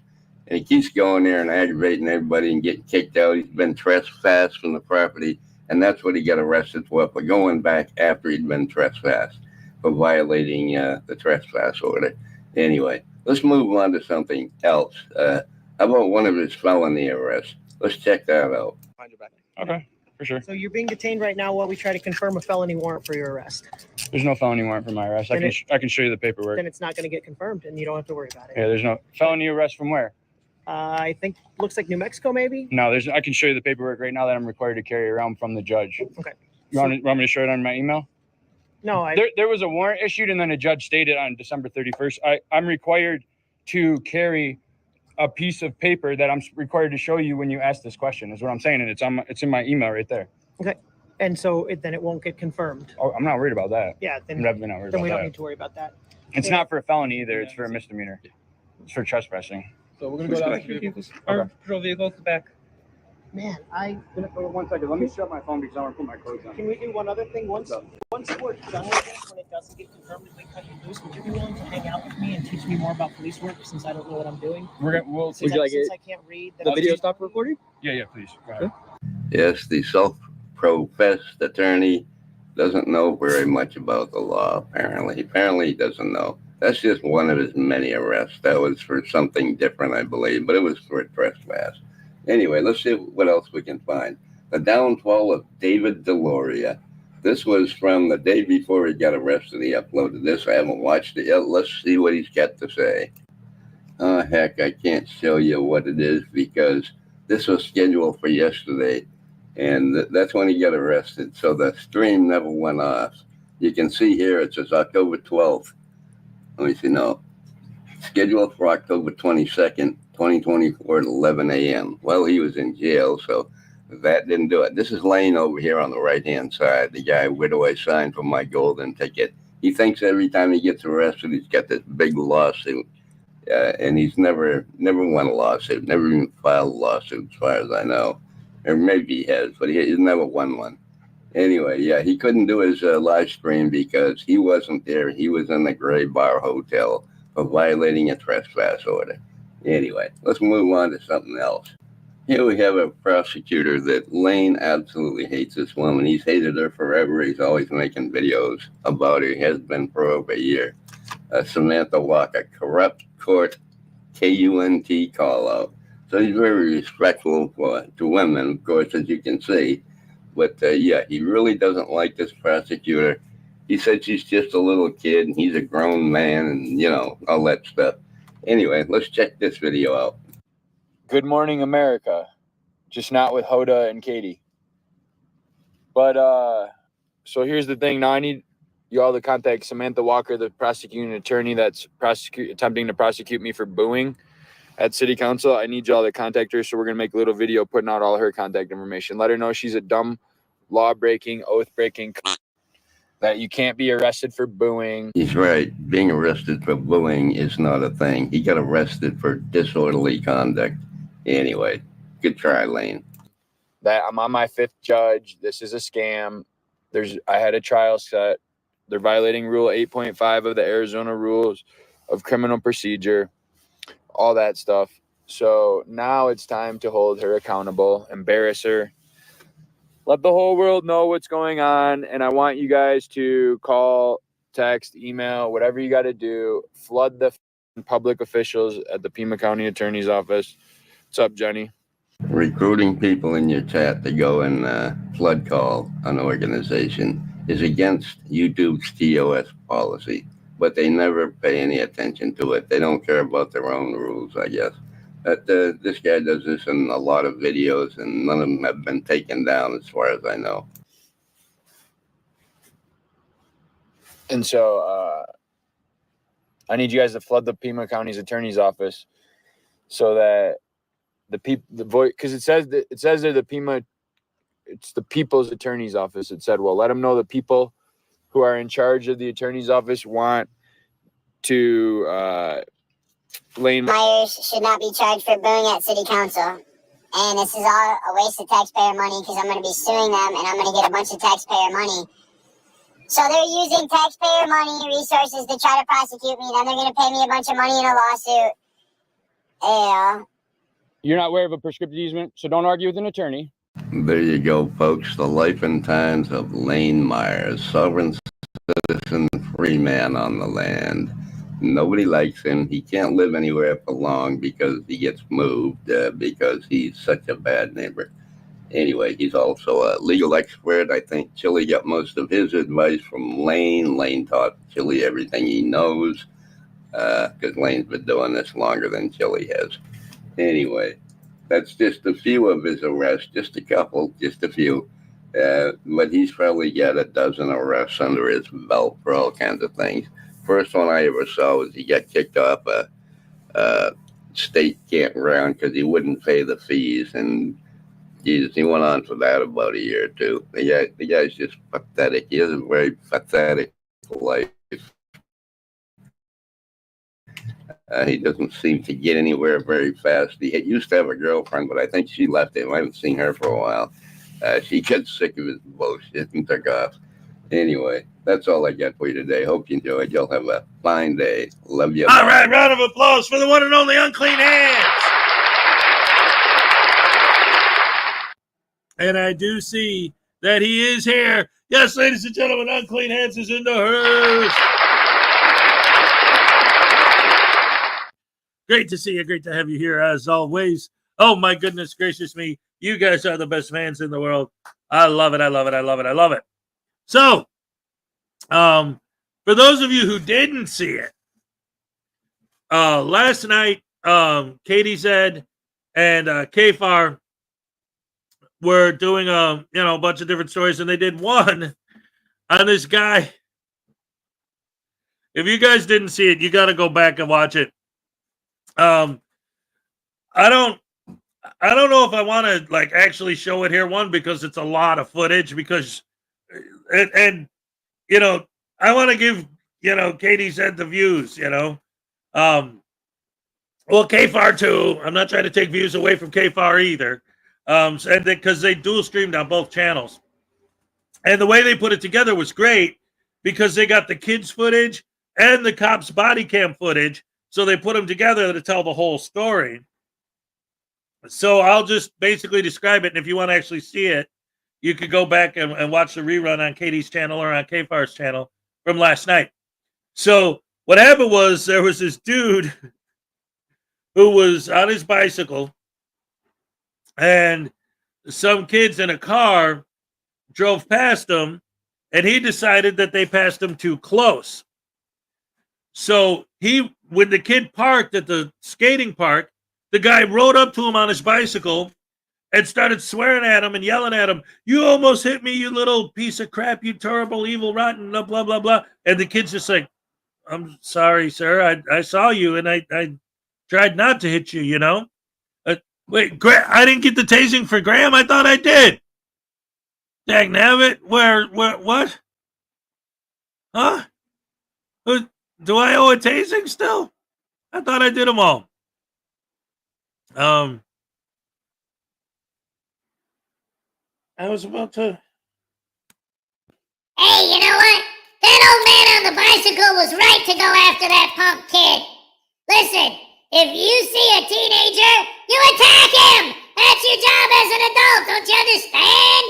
he keeps going there and aggravating everybody and getting kicked out. He's been trespassed from the property, and that's what he got arrested for going back after he'd been trespassed for violating the trespass order. Anyway, let's move on to something else. How about one of his felony arrests? Let's check that out. Okay, for sure. So you're being detained right now while we try to confirm a felony warrant for your arrest. There's no felony warrant for my arrest. I can show you the paperwork. Then it's not going to get confirmed, and you don't have to worry about it. Yeah, there's no felony arrest from where? I think looks like New Mexico, maybe. No, I can show you the paperwork right now that I'm required to carry around from the judge. Okay. You want me to show it on my email? No, There was a warrant issued, and then a judge stated on December 31st, I'm required to carry a piece of paper that I'm required to show you when you ask this question, is what I'm saying, and it's in my email right there. Okay. And so then it won't get confirmed. Oh, I'm not worried about that. Yeah. Then I'm definitely not worried we about don't that. need to worry about that. It's not for a felony either. It's for a misdemeanor. It's for trespassing. So we're gonna go down to the vehicles. Our patrol vehicle at the back. Man, 1 second. Let me shut my phone because I want to put my clothes on. can we do one other thing? Once we're done with this, when it doesn't get confirmed and we cut you loose, would you be willing to hang out with me and teach me more about police work since I don't know what I'm doing? We'll Since, you like since it? I can't read. The video stop recording? Yeah, please. Go ahead. Yes, the self-professed attorney doesn't know very much about the law, apparently. Apparently he doesn't know. That's just one of his many arrests. That was for something different, I believe, but it was for trespass. Anyway, let's see what else we can find. The downfall of David Deloria. This was from the day before he got arrested. He uploaded this. I haven't watched it yet. Let's see what he's got to say. Oh, heck, I can't show you what it is because this was scheduled for yesterday, and that's when he got arrested. So the stream never went off. You can see here it says October 12th. Let me see, no. Scheduled for October 22nd, 2024 at 11 a.m. Well, he was in jail, so that didn't do it. This is Lane over here on the right-hand side, the guy, where do I sign for my golden ticket? He thinks every time he gets arrested, he's got this big lawsuit. And he's never won a lawsuit, never even filed a lawsuit as far as I know. Or maybe he has, but he's never won one. Anyway, yeah, he couldn't do his live stream because he wasn't there. He was in the Gray Bar Hotel for violating a trespass order. Anyway, let's move on to something else. Here we have a prosecutor that Lane absolutely hates this woman. He's hated her forever. He's always making videos about her. He has been for over a year. Samantha Walker, corrupt court, KUNT call out. So he's very respectful to women, of course, as you can see. But yeah, he really doesn't like this prosecutor. He said she's just a little kid and he's a grown man and, you know, all that stuff. Anyway, let's check this video out. Good morning, America. Just not with Hoda and Katie. But so here's the thing. Now I need you all to contact Samantha Walker, the prosecuting attorney that's attempting to prosecute me for booing at city council. I need y'all to contact her. So we're going to make a little video putting out all her contact information. Let her know she's a dumb, law-breaking, oath-breaking, that you can't be arrested for booing. He's right. Being arrested for booing is not a thing. He got arrested for disorderly conduct. Anyway, good try, Lane. That I'm on my 5th judge. This is a scam. I had a trial set. They're violating Rule 8.5 of the Arizona Rules of Criminal Procedure, all that stuff. So now it's time to hold her accountable, embarrass her, let the whole world know what's going on. And I want you guys to call, text, email, whatever you got to do. Flood the public officials at the Pima County Attorney's Office. What's up, Jenny? Recruiting people in your chat to go and flood call an organization is against YouTube's TOS policy, but they never pay any attention to it. They don't care about their own rules, I guess. But this guy does this in a lot of videos, and none of them have been taken down as far as I know. And so I need you guys to flood the Pima County's attorney's office so that because it says they're the Pima, it's the people's attorney's office. It said, well, let them know the people who are in charge of the attorney's office want to Lane Myers should not be charged for booing at city council. And this is all a waste of taxpayer money because I'm going to be suing them and I'm going to get a bunch of taxpayer money. So they're using taxpayer money resources to try to prosecute me. Then they're going to pay me a bunch of money in a lawsuit. Yeah. You're not aware of a prescriptive easement, so don't argue with an attorney. There you go, folks. The life and times of Lane Myers, sovereign citizen, free man on the land. Nobody likes him. He can't live anywhere for long because he gets moved because he's such a bad neighbor. Anyway, he's also a legal expert. I think Chili got most of his advice from Lane. Lane taught Chili everything he knows because Lane's been doing this longer than Chili has. Anyway, that's just a few of his arrests, just a couple, just a few. But he's probably got a dozen arrests under his belt for all kinds of things. First one I ever saw was he got kicked off a state campground because he wouldn't pay the fees, and Jesus, he went on for that about a year or two. The guy's just pathetic. He has a very pathetic life. He doesn't seem to get anywhere very fast. He used to have a girlfriend, but I think she left him. I haven't seen her for a while. She got sick of his bullshit and took off. Anyway, that's all I got for you today. Hope you enjoyed. Y'all have a fine day. Love you. All right, round of applause for the one and only Unclean Hands. And I do see that he is here. Yes, ladies and gentlemen, Unclean Hands is in the house. Great to see you. Great to have you here as always. Oh, my goodness gracious me. You guys are the best fans in the world. I love it. I love it. I love it. I love it. So, for those of you who didn't see it, last night, Katie Zed and KFAR were doing a bunch of different stories, and they did one on this guy. If you guys didn't see it, you got to go back and watch it. I don't know if I want to like actually show it here, one, because it's a lot of footage, because and I want to give Katie Zed the views, well, KFAR too. I'm not trying to take views away from KFAR either. And because they dual streamed on both channels, and the way they put it together was great because they got the kids footage and the cops body cam footage, so they put them together to tell the whole story. So I'll just basically describe it, and if you want to actually see it, you could go back and watch the rerun on Katie's channel or on KFAR's channel from last night. So what happened was there was this dude who was on his bicycle, and some kids in a car drove past him, and he decided that they passed him too close. So when the kid parked at the skating park, the guy rode up to him on his bicycle and started swearing at him and yelling at him, "You almost hit me, you little piece of crap, you terrible, evil, rotten, blah, blah, blah, blah." And the kid's just like, "I'm sorry, sir. I saw you, and I tried not to hit you, Wait, I didn't get the tasing for Graham? I thought I did. Dagnabbit, what? Huh? Do I owe a tasing still? I thought I did them all. I was about to... Hey, you know what? That old man on the bicycle was right to go after that punk kid. Listen, if you see a teenager, you attack him! That's your job as an adult, don't you understand?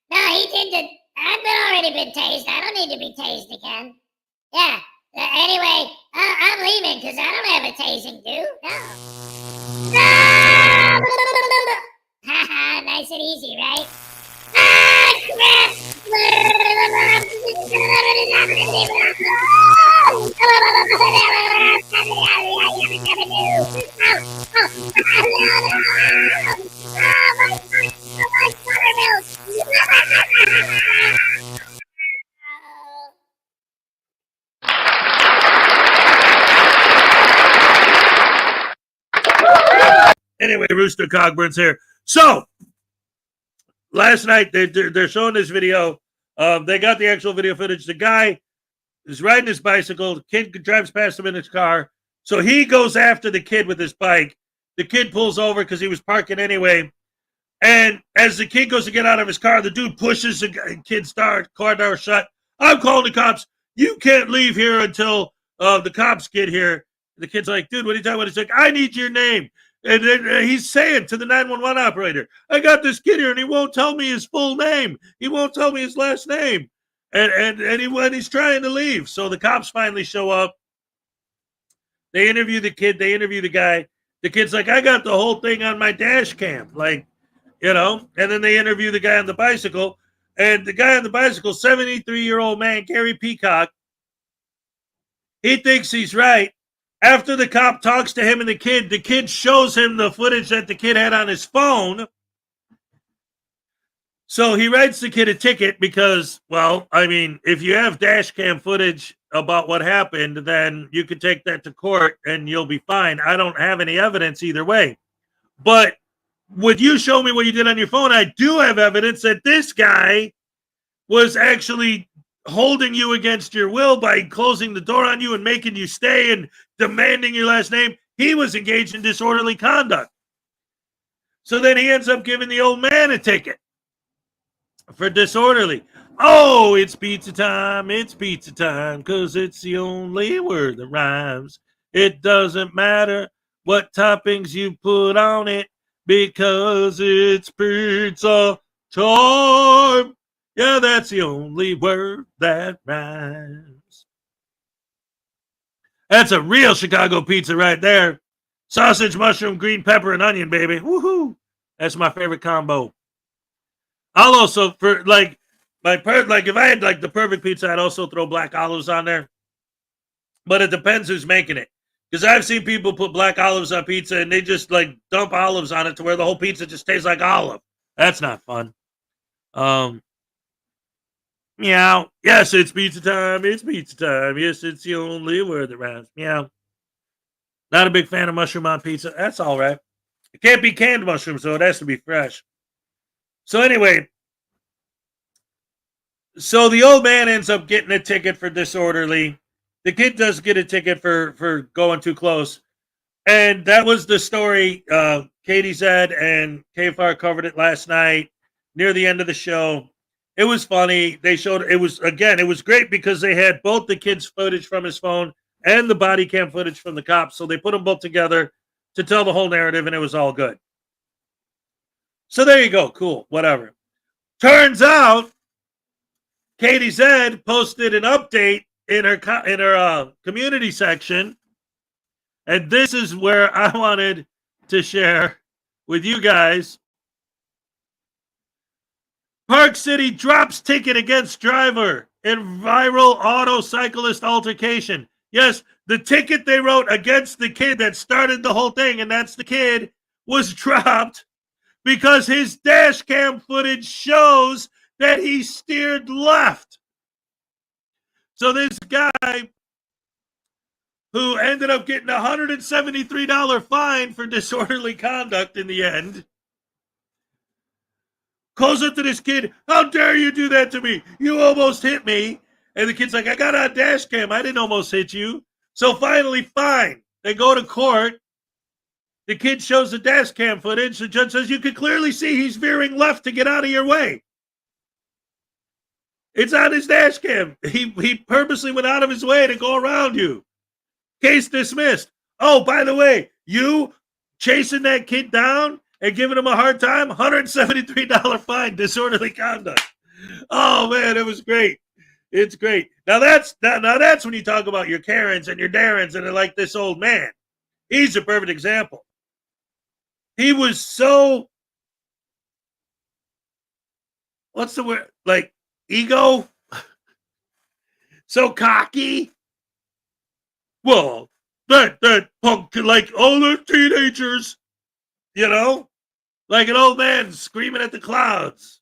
No, he didn't. I've already been tased. I don't need to be tased again. Yeah. Anyway, I'm leaving because I don't have a tasing, dude. No. Haha, nice and easy, right? Ah, crap! Anyway, Rooster Cogburn's here. So last night they're showing this video. They got the actual video footage. The guy is riding his bicycle. The kid drives past him in his car. So he goes after the kid with his bike. The kid pulls over because he was parking anyway. And as the kid goes to get out of his car, the dude pushes the kid's car door shut. I'm calling the cops. You can't leave here until the cops get here. The kid's like, dude, what are you talking about? He's like, I need your name. And then he's saying to the 911 operator, I got this kid here and he won't tell me his full name. He won't tell me his last name. And he's trying to leave. So the cops finally show up. They interview the kid. They interview the guy. The kid's like, I got the whole thing on my dash cam. Like, you know, and then they interview the guy on the bicycle. And the guy on the bicycle, 73-year-old man, Gary Peacock, he thinks he's right. After the cop talks to him and the kid shows him the footage that the kid had on his phone. So he writes the kid a ticket because, well, I mean, if you have dash cam footage about what happened, then you could take that to court and you'll be fine. I don't have any evidence either way. But would you show me what you did on your phone? I do have evidence that this guy was actually holding you against your will by closing the door on you and making you stay and demanding your last name. He was engaged in disorderly conduct. So then he ends up giving the old man a ticket for disorderly. Oh, it's pizza time, because it's the only word that rhymes. It doesn't matter what toppings you put on it, because it's pizza time. Yeah, that's the only word that rhymes. That's a real Chicago pizza right there. Sausage, mushroom, green pepper, and onion, baby. Woohoo! That's my favorite combo. I'll also, for like, if I had like the perfect pizza, I'd also throw black olives on there. But it depends who's making it. Because I've seen people put black olives on pizza and they just like dump olives on it to where the whole pizza just tastes like olive. That's not fun. Meow. Yes, it's pizza time. It's pizza time. Yes, it's the only word that rhymes. Meow. Not a big fan of mushroom on pizza. That's all right. It can't be canned mushrooms, though. It has to be fresh. So anyway, so the old man ends up getting a ticket for disorderly. The kid does get a ticket for going too close. And that was the story. Katie Zed and KFR covered it last night near the end of the show. It was funny. They showed it was great because they had both the kid's footage from his phone and the body cam footage from the cops. So they put them both together to tell the whole narrative, and it was all good. So there you go. Cool. Whatever. Turns out Katie Zed posted an update in her community section, and this is where I wanted to share with you guys. Park City drops ticket against driver in viral auto cyclist altercation. Yes, the ticket they wrote against the kid that started the whole thing, and that's the kid, was dropped because his dash cam footage shows that he steered left. So this guy, who ended up getting a $173 fine for disorderly conduct in the end, calls up to this kid, how dare you do that to me? You almost hit me. And the kid's like, I got on dash cam. I didn't almost hit you. So finally, fine. They go to court. The kid shows the dash cam footage. The judge says, you can clearly see he's veering left to get out of your way. It's on his dash cam. He purposely went out of his way to go around you. Case dismissed. Oh, by the way, you chasing that kid down and giving him a hard time, $173 fine, disorderly conduct. Oh man, it was great. It's great. Now that's when you talk about your Karens and your Darrens and they're like this old man. He's a perfect example. He was so, what's the word? Like ego? So cocky. Well, that punk, like all the teenagers, you know, like an old man screaming at the clouds.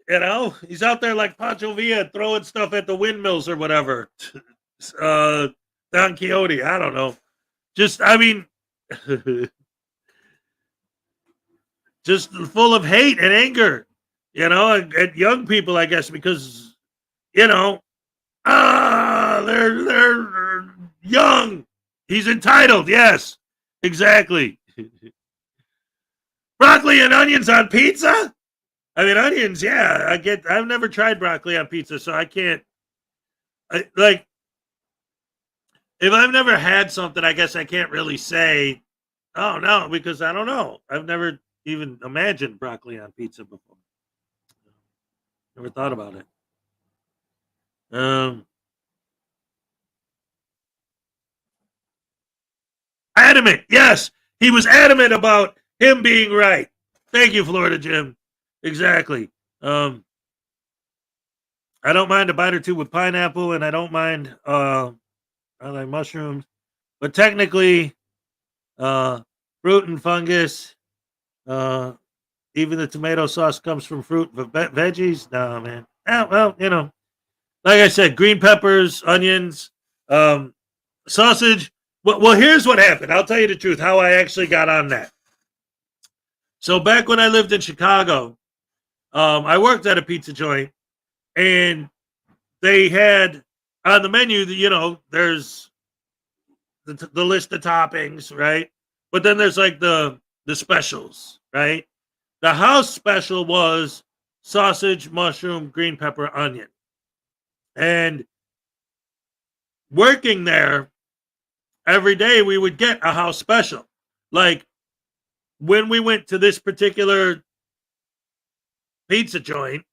You know, he's out there like Pancho Villa throwing stuff at the windmills or whatever. Don Quixote, I don't know. Just, I mean, just full of hate and anger, at young people, I guess, because, they're young. He's entitled. Yes, exactly. Broccoli and onions on pizza? I mean, onions, yeah. I've never tried broccoli on pizza, so I can't. If I've never had something, I guess I can't really say, oh, no, because I don't know. I've never even imagined broccoli on pizza before. Never thought about it. Adamant. Yes, he was adamant about him being right. Thank you, Florida Jim. Exactly. I don't mind a bite or two with pineapple, and I don't mind I like mushrooms, but technically, fruit and fungus. Even the tomato sauce comes from fruit, but veggies, no, man. Well, like I said, green peppers, onions, sausage. Well, here's what happened. I'll tell you the truth, how I actually got on that. So back when I lived in Chicago, I worked at a pizza joint, and they had on the menu, there's the list of toppings, right? But then there's like the specials, right? The house special was sausage, mushroom, green pepper, onion. And working there, every day we would get a house special. Like when we went to this particular pizza joint,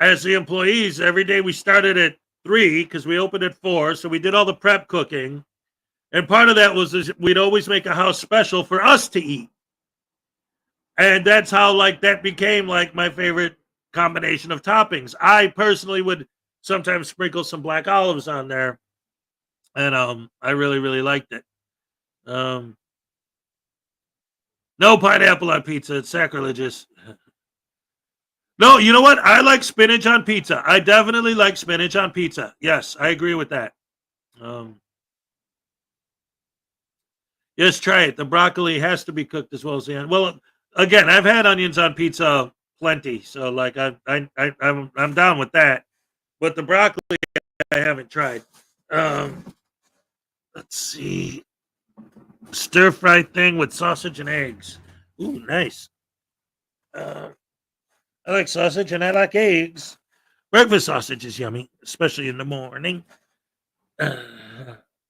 as the employees, every day we started at 3 because we opened at 4. So we did all the prep cooking. And part of that was we'd always make a house special for us to eat. And that's how that became my favorite combination of toppings. I personally would sometimes sprinkle some black olives on there. And I really, really liked it. No pineapple on pizza. It's sacrilegious. No, you know what? I like spinach on pizza. I definitely like spinach on pizza. Yes, I agree with that. Yes, try it. The broccoli has to be cooked as well as the onion. Well, again, I've had onions on pizza plenty, so I'm down with that. But the broccoli, I haven't tried. Let's see, stir fry thing with sausage and eggs. Ooh, nice. I like sausage and I like eggs. Breakfast sausage is yummy, especially in the morning.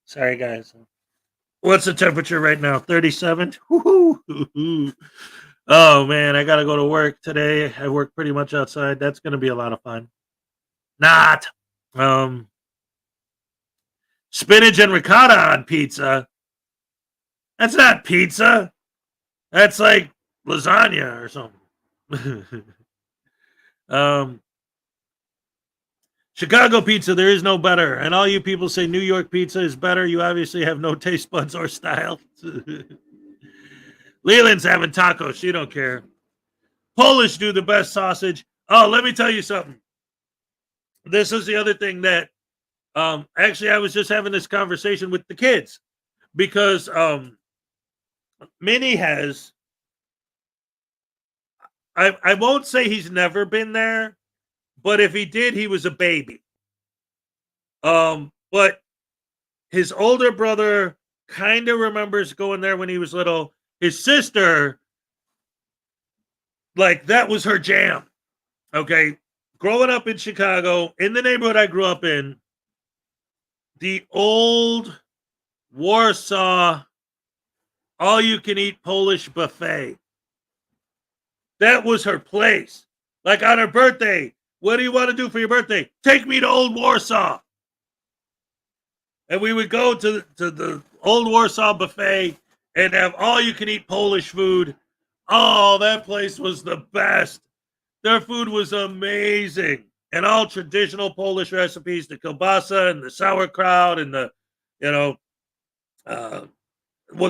Sorry, guys. What's the temperature right now? 37. Oh man, I gotta go to work today. I work pretty much outside. That's gonna be a lot of fun. Not. Spinach and ricotta on pizza. That's not pizza. That's like lasagna or something. Chicago pizza, there is no better. And all you people say New York pizza is better. You obviously have no taste buds or style. Leland's having tacos. She don't care. Polish do the best sausage. Oh, let me tell you something. This is the other thing that actually I was just having this conversation with the kids because Minnie has I won't say he's never been there, but if he did, he was a baby. But his older brother kind of remembers going there when he was little. His sister, that was her jam. Okay. Growing up in Chicago, in the neighborhood I grew up in, the old Warsaw all-you-can-eat Polish buffet. That was her place. Like on her birthday, what do you want to do for your birthday? Take me to Old Warsaw. And we would go to the Old Warsaw buffet and have all-you-can-eat Polish food. Oh, that place was the best. Their food was amazing. And all traditional Polish recipes, the kielbasa and the sauerkraut and the, they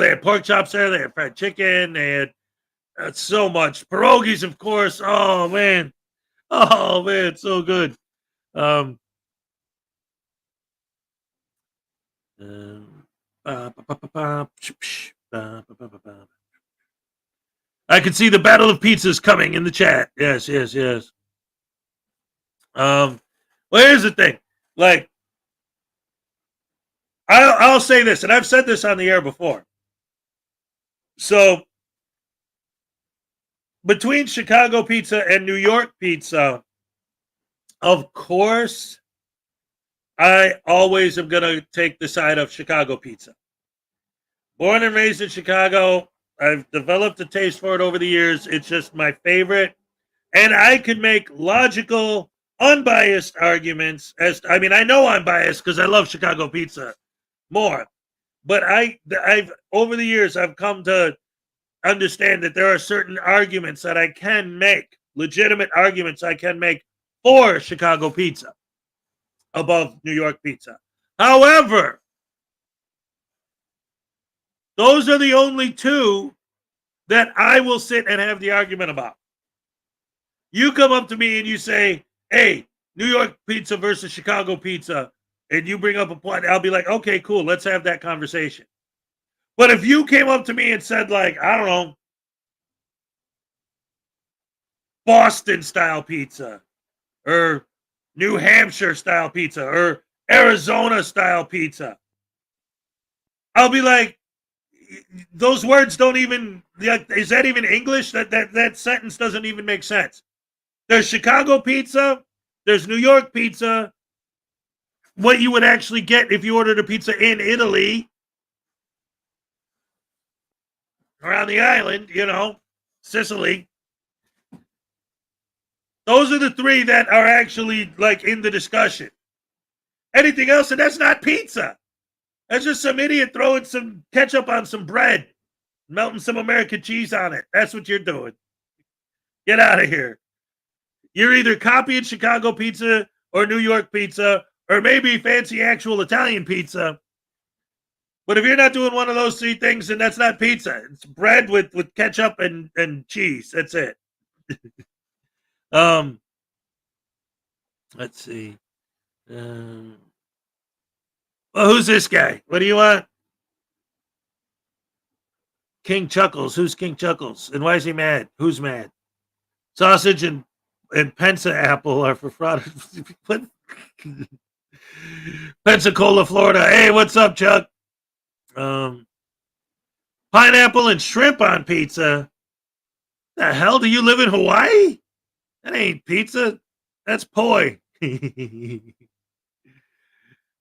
had pork chops there. They had fried chicken. They had so much. Pierogies, of course. Oh, man. So good. I can see the battle of pizzas coming in the chat. Yes. Well, here's the thing. Like, I'll say this, and I've said this on the air before. So, between Chicago pizza and New York pizza, of course, I always am going to take the side of Chicago pizza. Born and raised in Chicago, I've developed a taste for it over the years. It's just my favorite. And I can make logical, unbiased arguments. I know I'm biased because I love Chicago pizza more. But I've over the years, I've come to understand that there are certain arguments that I can make, legitimate arguments I can make for Chicago pizza above New York pizza. However, those are the only two that I will sit and have the argument about. You come up to me and you say, hey, New York pizza versus Chicago pizza, and you bring up a point, I'll be like, okay, cool, let's have that conversation. But if you came up to me and said, like, I don't know, Boston style pizza, or New Hampshire style pizza, or Arizona style pizza, I'll be like, those words don't even, is that even English? That sentence doesn't even make sense. There's Chicago pizza, there's New York pizza, what you would actually get if you ordered a pizza in Italy, around the island, Sicily. Those are the three that are actually like in the discussion. Anything else, and that's not pizza. That's just some idiot throwing some ketchup on some bread, melting some American cheese on it. That's what you're doing. Get out of here. You're either copying Chicago pizza or New York pizza, or maybe fancy actual Italian pizza. But if you're not doing one of those three things, then that's not pizza. It's bread with ketchup and cheese. That's it. Let's see. Well, who's this guy? What do you want? King Chuckles. Who's King Chuckles? And why is he mad? Who's mad? Sausage and Pensa apple are for fraud. What? Pensacola, Florida. Hey, what's up, Chuck? Pineapple and shrimp on pizza. The hell, do you live in Hawaii? That ain't pizza. That's poi.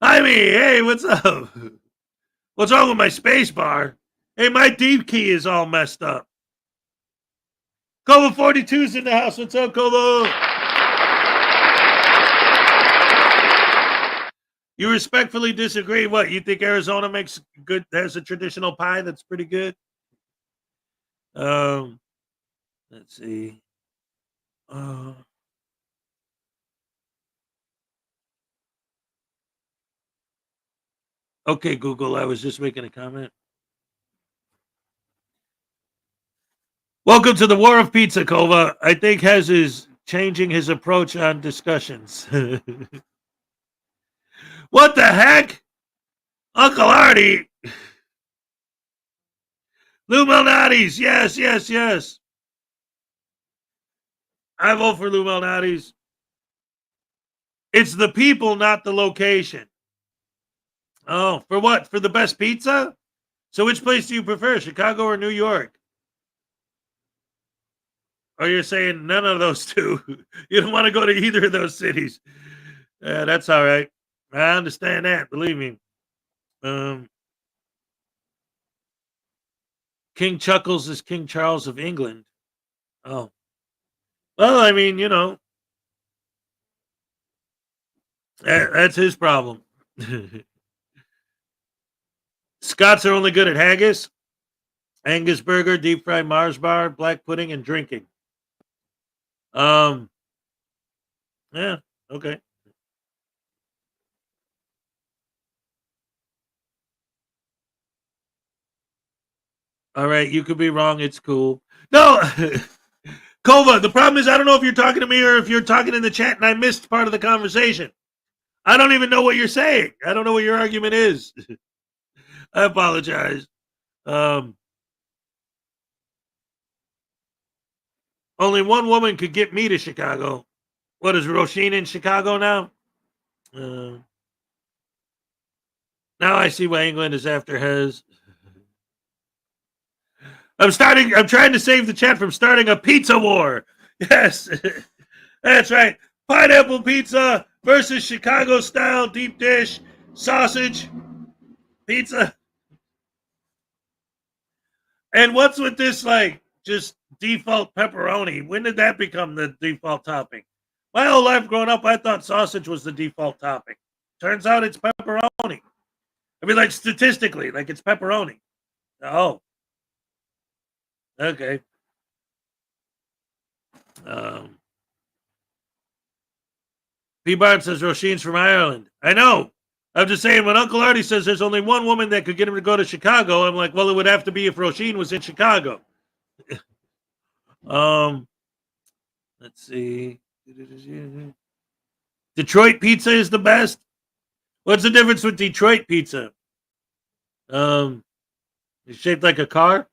Hi, me. Hey, what's up? What's wrong with my space bar? Hey, my deep key is all messed up. Cova 42's in the house. What's up, Cova? You respectfully disagree. What, you think Arizona makes good, has a traditional pie that's pretty good? Let's see. Okay, Google, I was just making a comment. Welcome to the War of Pizza, Kova. I think Hez is changing his approach on discussions. What the heck? Uncle Artie. Lou Malnati's. Yes. I vote for Lou Malnati's. It's the people, not the location. Oh, for what? For the best pizza? So which place do you prefer, Chicago or New York? Or you're saying none of those two? You don't want to go to either of those cities. That's all right. I understand that, believe me. King Chuckles is King Charles of England. Oh. Well, I mean, that's his problem. Scots are only good at haggis, Angus burger, deep fried Mars bar, black pudding, and drinking. Yeah, okay. All right, you could be wrong. It's cool. No, Kova, the problem is I don't know if you're talking to me or if you're talking in the chat and I missed part of the conversation. I don't even know what you're saying. I don't know what your argument is. I apologize. Only one woman could get me to Chicago. What is Roisin in Chicago now? Now I see why England is after Hez. I'm trying to save the chat from starting a pizza war. Yes, that's right. Pineapple pizza versus Chicago style deep dish sausage pizza. And what's with this, like, just default pepperoni? When did that become the default topping? My whole life growing up, I thought sausage was the default topping. Turns out it's pepperoni. I mean, like, statistically, like, it's pepperoni. Oh. Okay. P. Bart says Roisin's from Ireland. I know. I'm just saying, when Uncle Artie says there's only one woman that could get him to go to Chicago, I'm like, well, it would have to be if Roisin was in Chicago. Let's see. Detroit pizza is the best. What's the difference with Detroit pizza? It's shaped like a car.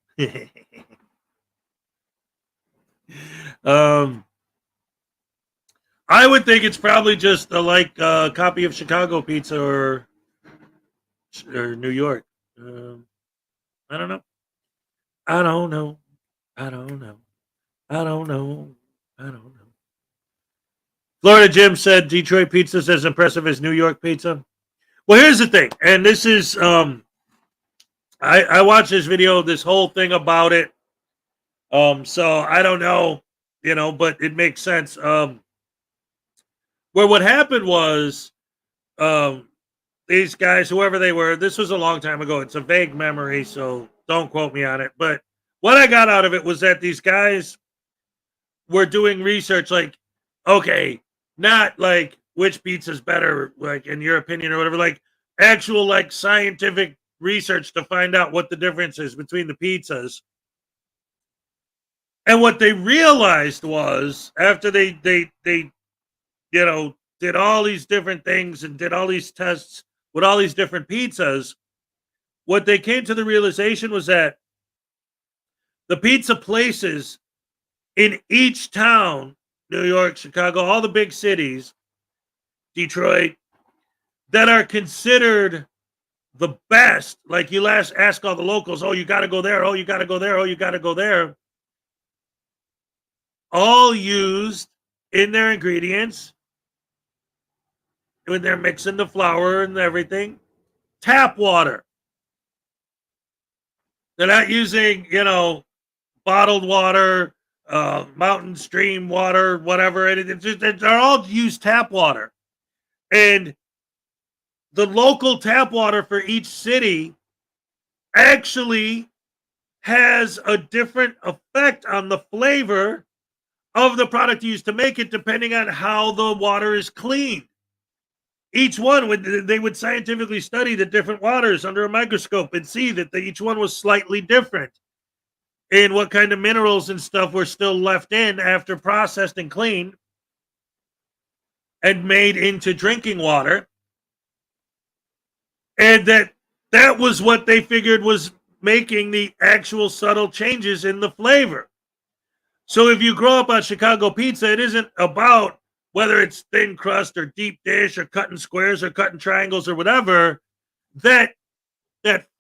I would think it's probably just a copy of Chicago pizza or New York. I don't know. I don't know. I don't know. I don't know. I don't know. Florida Jim said Detroit pizza is as impressive as New York pizza. Well, here's the thing, and this is I watched this video, this whole thing about it. So I don't know, but it makes sense. Where what happened was, these guys, whoever they were, this was a long time ago. It's a vague memory, so don't quote me on it. But what I got out of it was that these guys were doing research, like, okay, not like which pizza's better, like in your opinion or whatever, like actual like scientific research to find out what the difference is between the pizzas. And what they realized was, after they did all these different things and did all these tests with all these different pizzas, what they came to the realization was that the pizza places in each town, New York, Chicago, all the big cities, Detroit, that are considered the best, like you ask all the locals, oh, you got to go there, oh, you got to go there, oh, you got to go there, all used in their ingredients, when they're mixing the flour and everything, tap water. They're not using, bottled water, mountain stream water, whatever. They're all used tap water. And the local tap water for each city actually has a different effect on the flavor of the product used to make it, depending on how the water is cleaned. Each one, they would scientifically study the different waters under a microscope and see that each one was slightly different in what kind of minerals and stuff were still left in after processed and cleaned and made into drinking water. And that was what they figured was making the actual subtle changes in the flavor. So if you grow up on Chicago pizza, it isn't about whether it's thin crust or deep dish or cutting squares or cutting triangles or whatever. That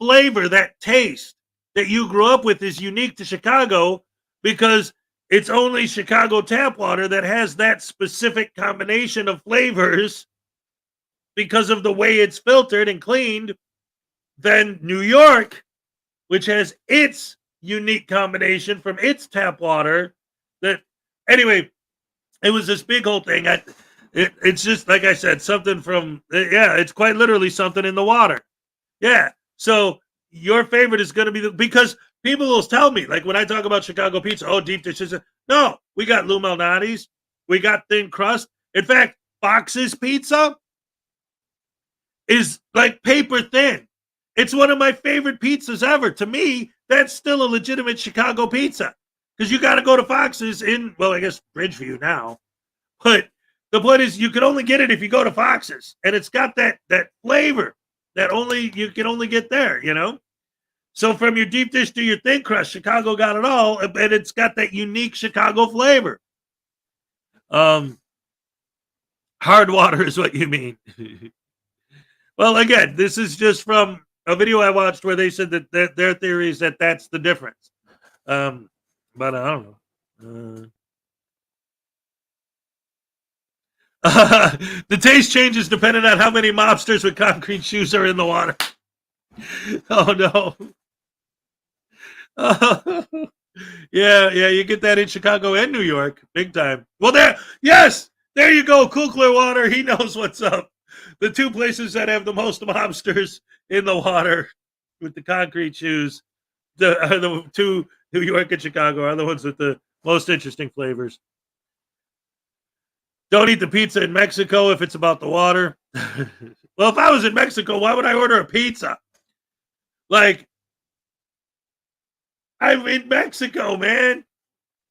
flavor, that taste that you grew up with is unique to Chicago because it's only Chicago tap water that has that specific combination of flavors because of the way it's filtered and cleaned. Then New York, which has its unique combination from its tap water. Anyway, it was this big whole thing. It's just, like I said, something from, it's quite literally something in the water. Yeah. So your favorite is going to be because people will tell me, like when I talk about Chicago pizza, oh, deep dishes. No, we got Lou Malnati's. We got thin crust. In fact, Fox's pizza is like paper thin. It's one of my favorite pizzas ever. To me, that's still a legitimate Chicago pizza because you got to go to Fox's I guess Bridgeview now. But the point is, you can only get it if you go to Fox's, and it's got that flavor that you can only get there, So from your deep dish to your thin crust, Chicago got it all, and it's got that unique Chicago flavor. Hard water is what you mean. Well, again, this is just from a video I watched where they said that their theory is that that's the difference. But I don't know. The taste changes depending on how many mobsters with concrete shoes are in the water. Oh no. Yeah, you get that in Chicago and New York, big time. Well, there you go. Cool Clearwater, he knows what's up. The two places that have the most mobsters in the water with the concrete shoes, the two, New York and Chicago, are the ones with the most interesting flavors. Don't eat the pizza in Mexico if it's about the water. Well, if I was in Mexico, why would I order a pizza? Like, I'm in Mexico, man.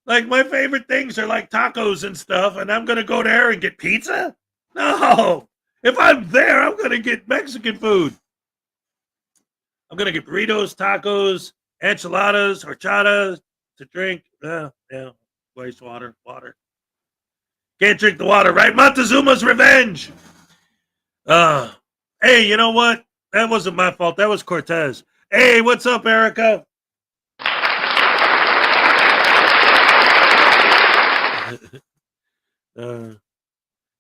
Like, my favorite things are like tacos and stuff, and I'm going to go there and get pizza? No. If I'm there, I'm going to get Mexican food. I'm going to get burritos, tacos, enchiladas, horchata to drink. Yeah, wastewater, water. Can't drink the water, right? Montezuma's revenge. Hey, you know what? That wasn't my fault. That was Cortez. Hey, what's up, Erica?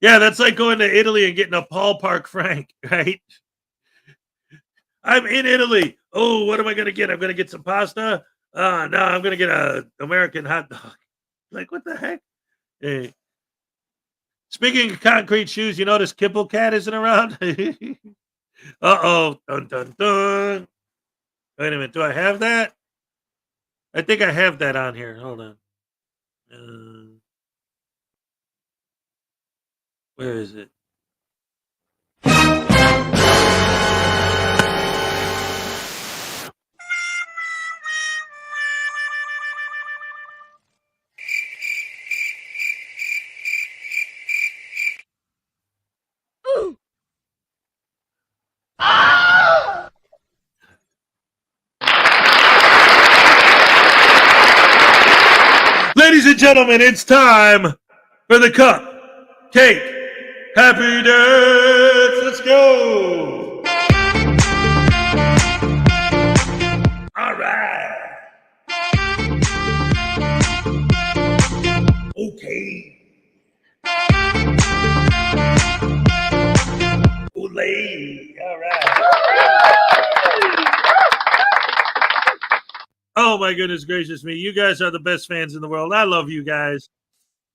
Yeah, that's like going to Italy and getting a Paul Park Frank, right? I'm in Italy. Oh, what am I going to get? I'm going to get some pasta. No, I'm going to get a American hot dog. Like, what the heck? Hey. Speaking of concrete shoes, you notice Kibble Cat isn't around? Uh-oh. Dun, dun, dun. Wait a minute. Do I have that? I think I have that on here. Hold on. Where is it? Ladies and gentlemen, it's time for the cup, cake, happy dance. Let's go. All right. Okay. Olay. All right. Oh my goodness gracious me. You guys are the best fans in the world. I love you guys.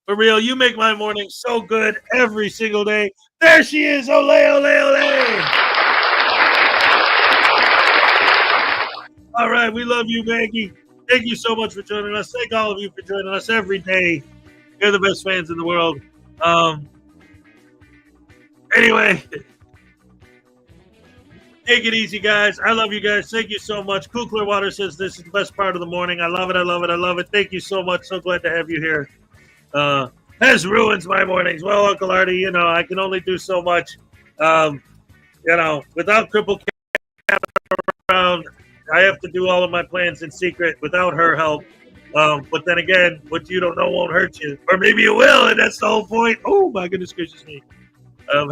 For real, you make my morning so good every single day. There she is. Olay, olay, olay. All right, we love you, Maggie. Thank you so much for joining us. Thank all of you for joining us every day. You're the best fans in the world. Anyway, take it easy, guys. I love you guys. Thank you so much. Cool Clearwater says this is the best part of the morning. I love it. I love it. I love it. Thank you so much. So glad to have you here. This ruins my mornings. Well, Uncle Artie, you know, I can only do so much. You know, without Cripple Cat around, I have to do all of my plans in secret without her help. But then again, what you don't know won't hurt you. Or maybe it will, and that's the whole point. Oh, my goodness gracious me.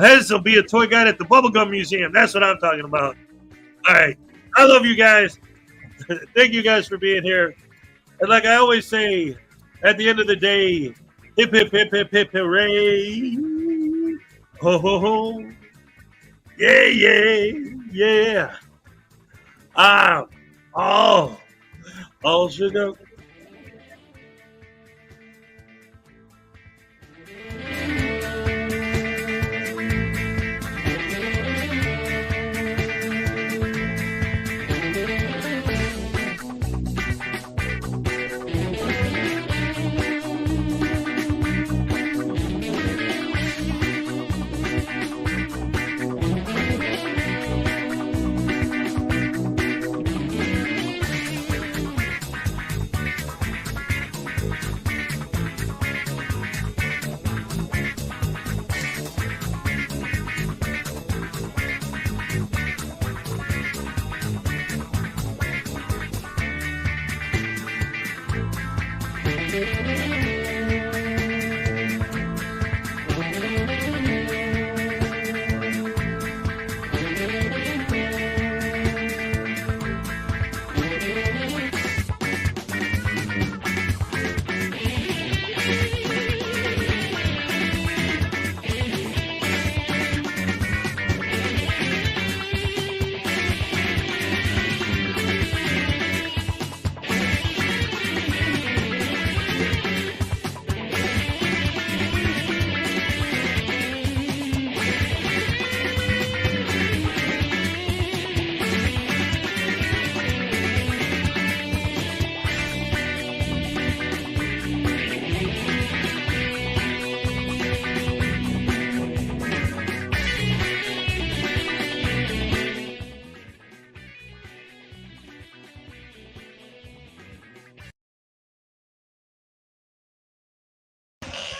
Hez will be a toy guide at the Bubblegum Museum. That's what I'm talking about. All right. I love you guys. Thank you guys for being here. And like I always say, at the end of the day, hip, hip, hip, hip, hip, hooray. Ho, ho, ho. Yeah, yeah, yeah. All sugar.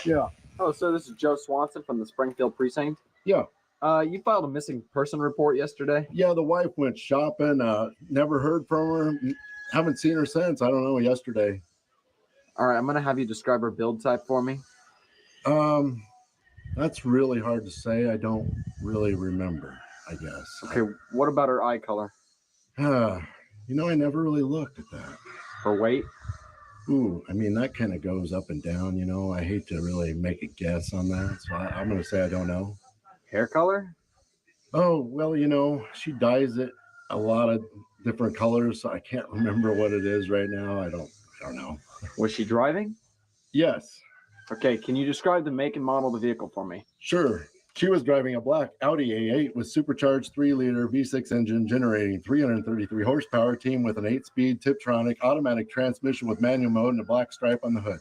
Yeah. Oh, so this is Joe Swanson from the Springfield Precinct. Yeah. You filed a missing person report yesterday. Yeah, the wife went shopping. Never heard from her. Haven't seen her since. I don't know, yesterday. All right, I'm going to have you describe her build type for me. That's really hard to say. I don't really remember, I guess. Okay, what about her eye color? You know, I never really looked at that. Her weight? Ooh, I mean, that kind of goes up and down, you know. I hate to really make a guess on that, so I'm going to say I don't know. Hair color? Oh, well, you know, she dyes it a lot of different colors, so I can't remember what it is right now. I don't know. Was she driving? Yes. Okay, can you describe the make and model of the vehicle for me? Sure. She was driving a black Audi A8 with supercharged 3-liter V6 engine generating 333 horsepower, team with an 8-speed Tiptronic automatic transmission with manual mode and a black stripe on the hood.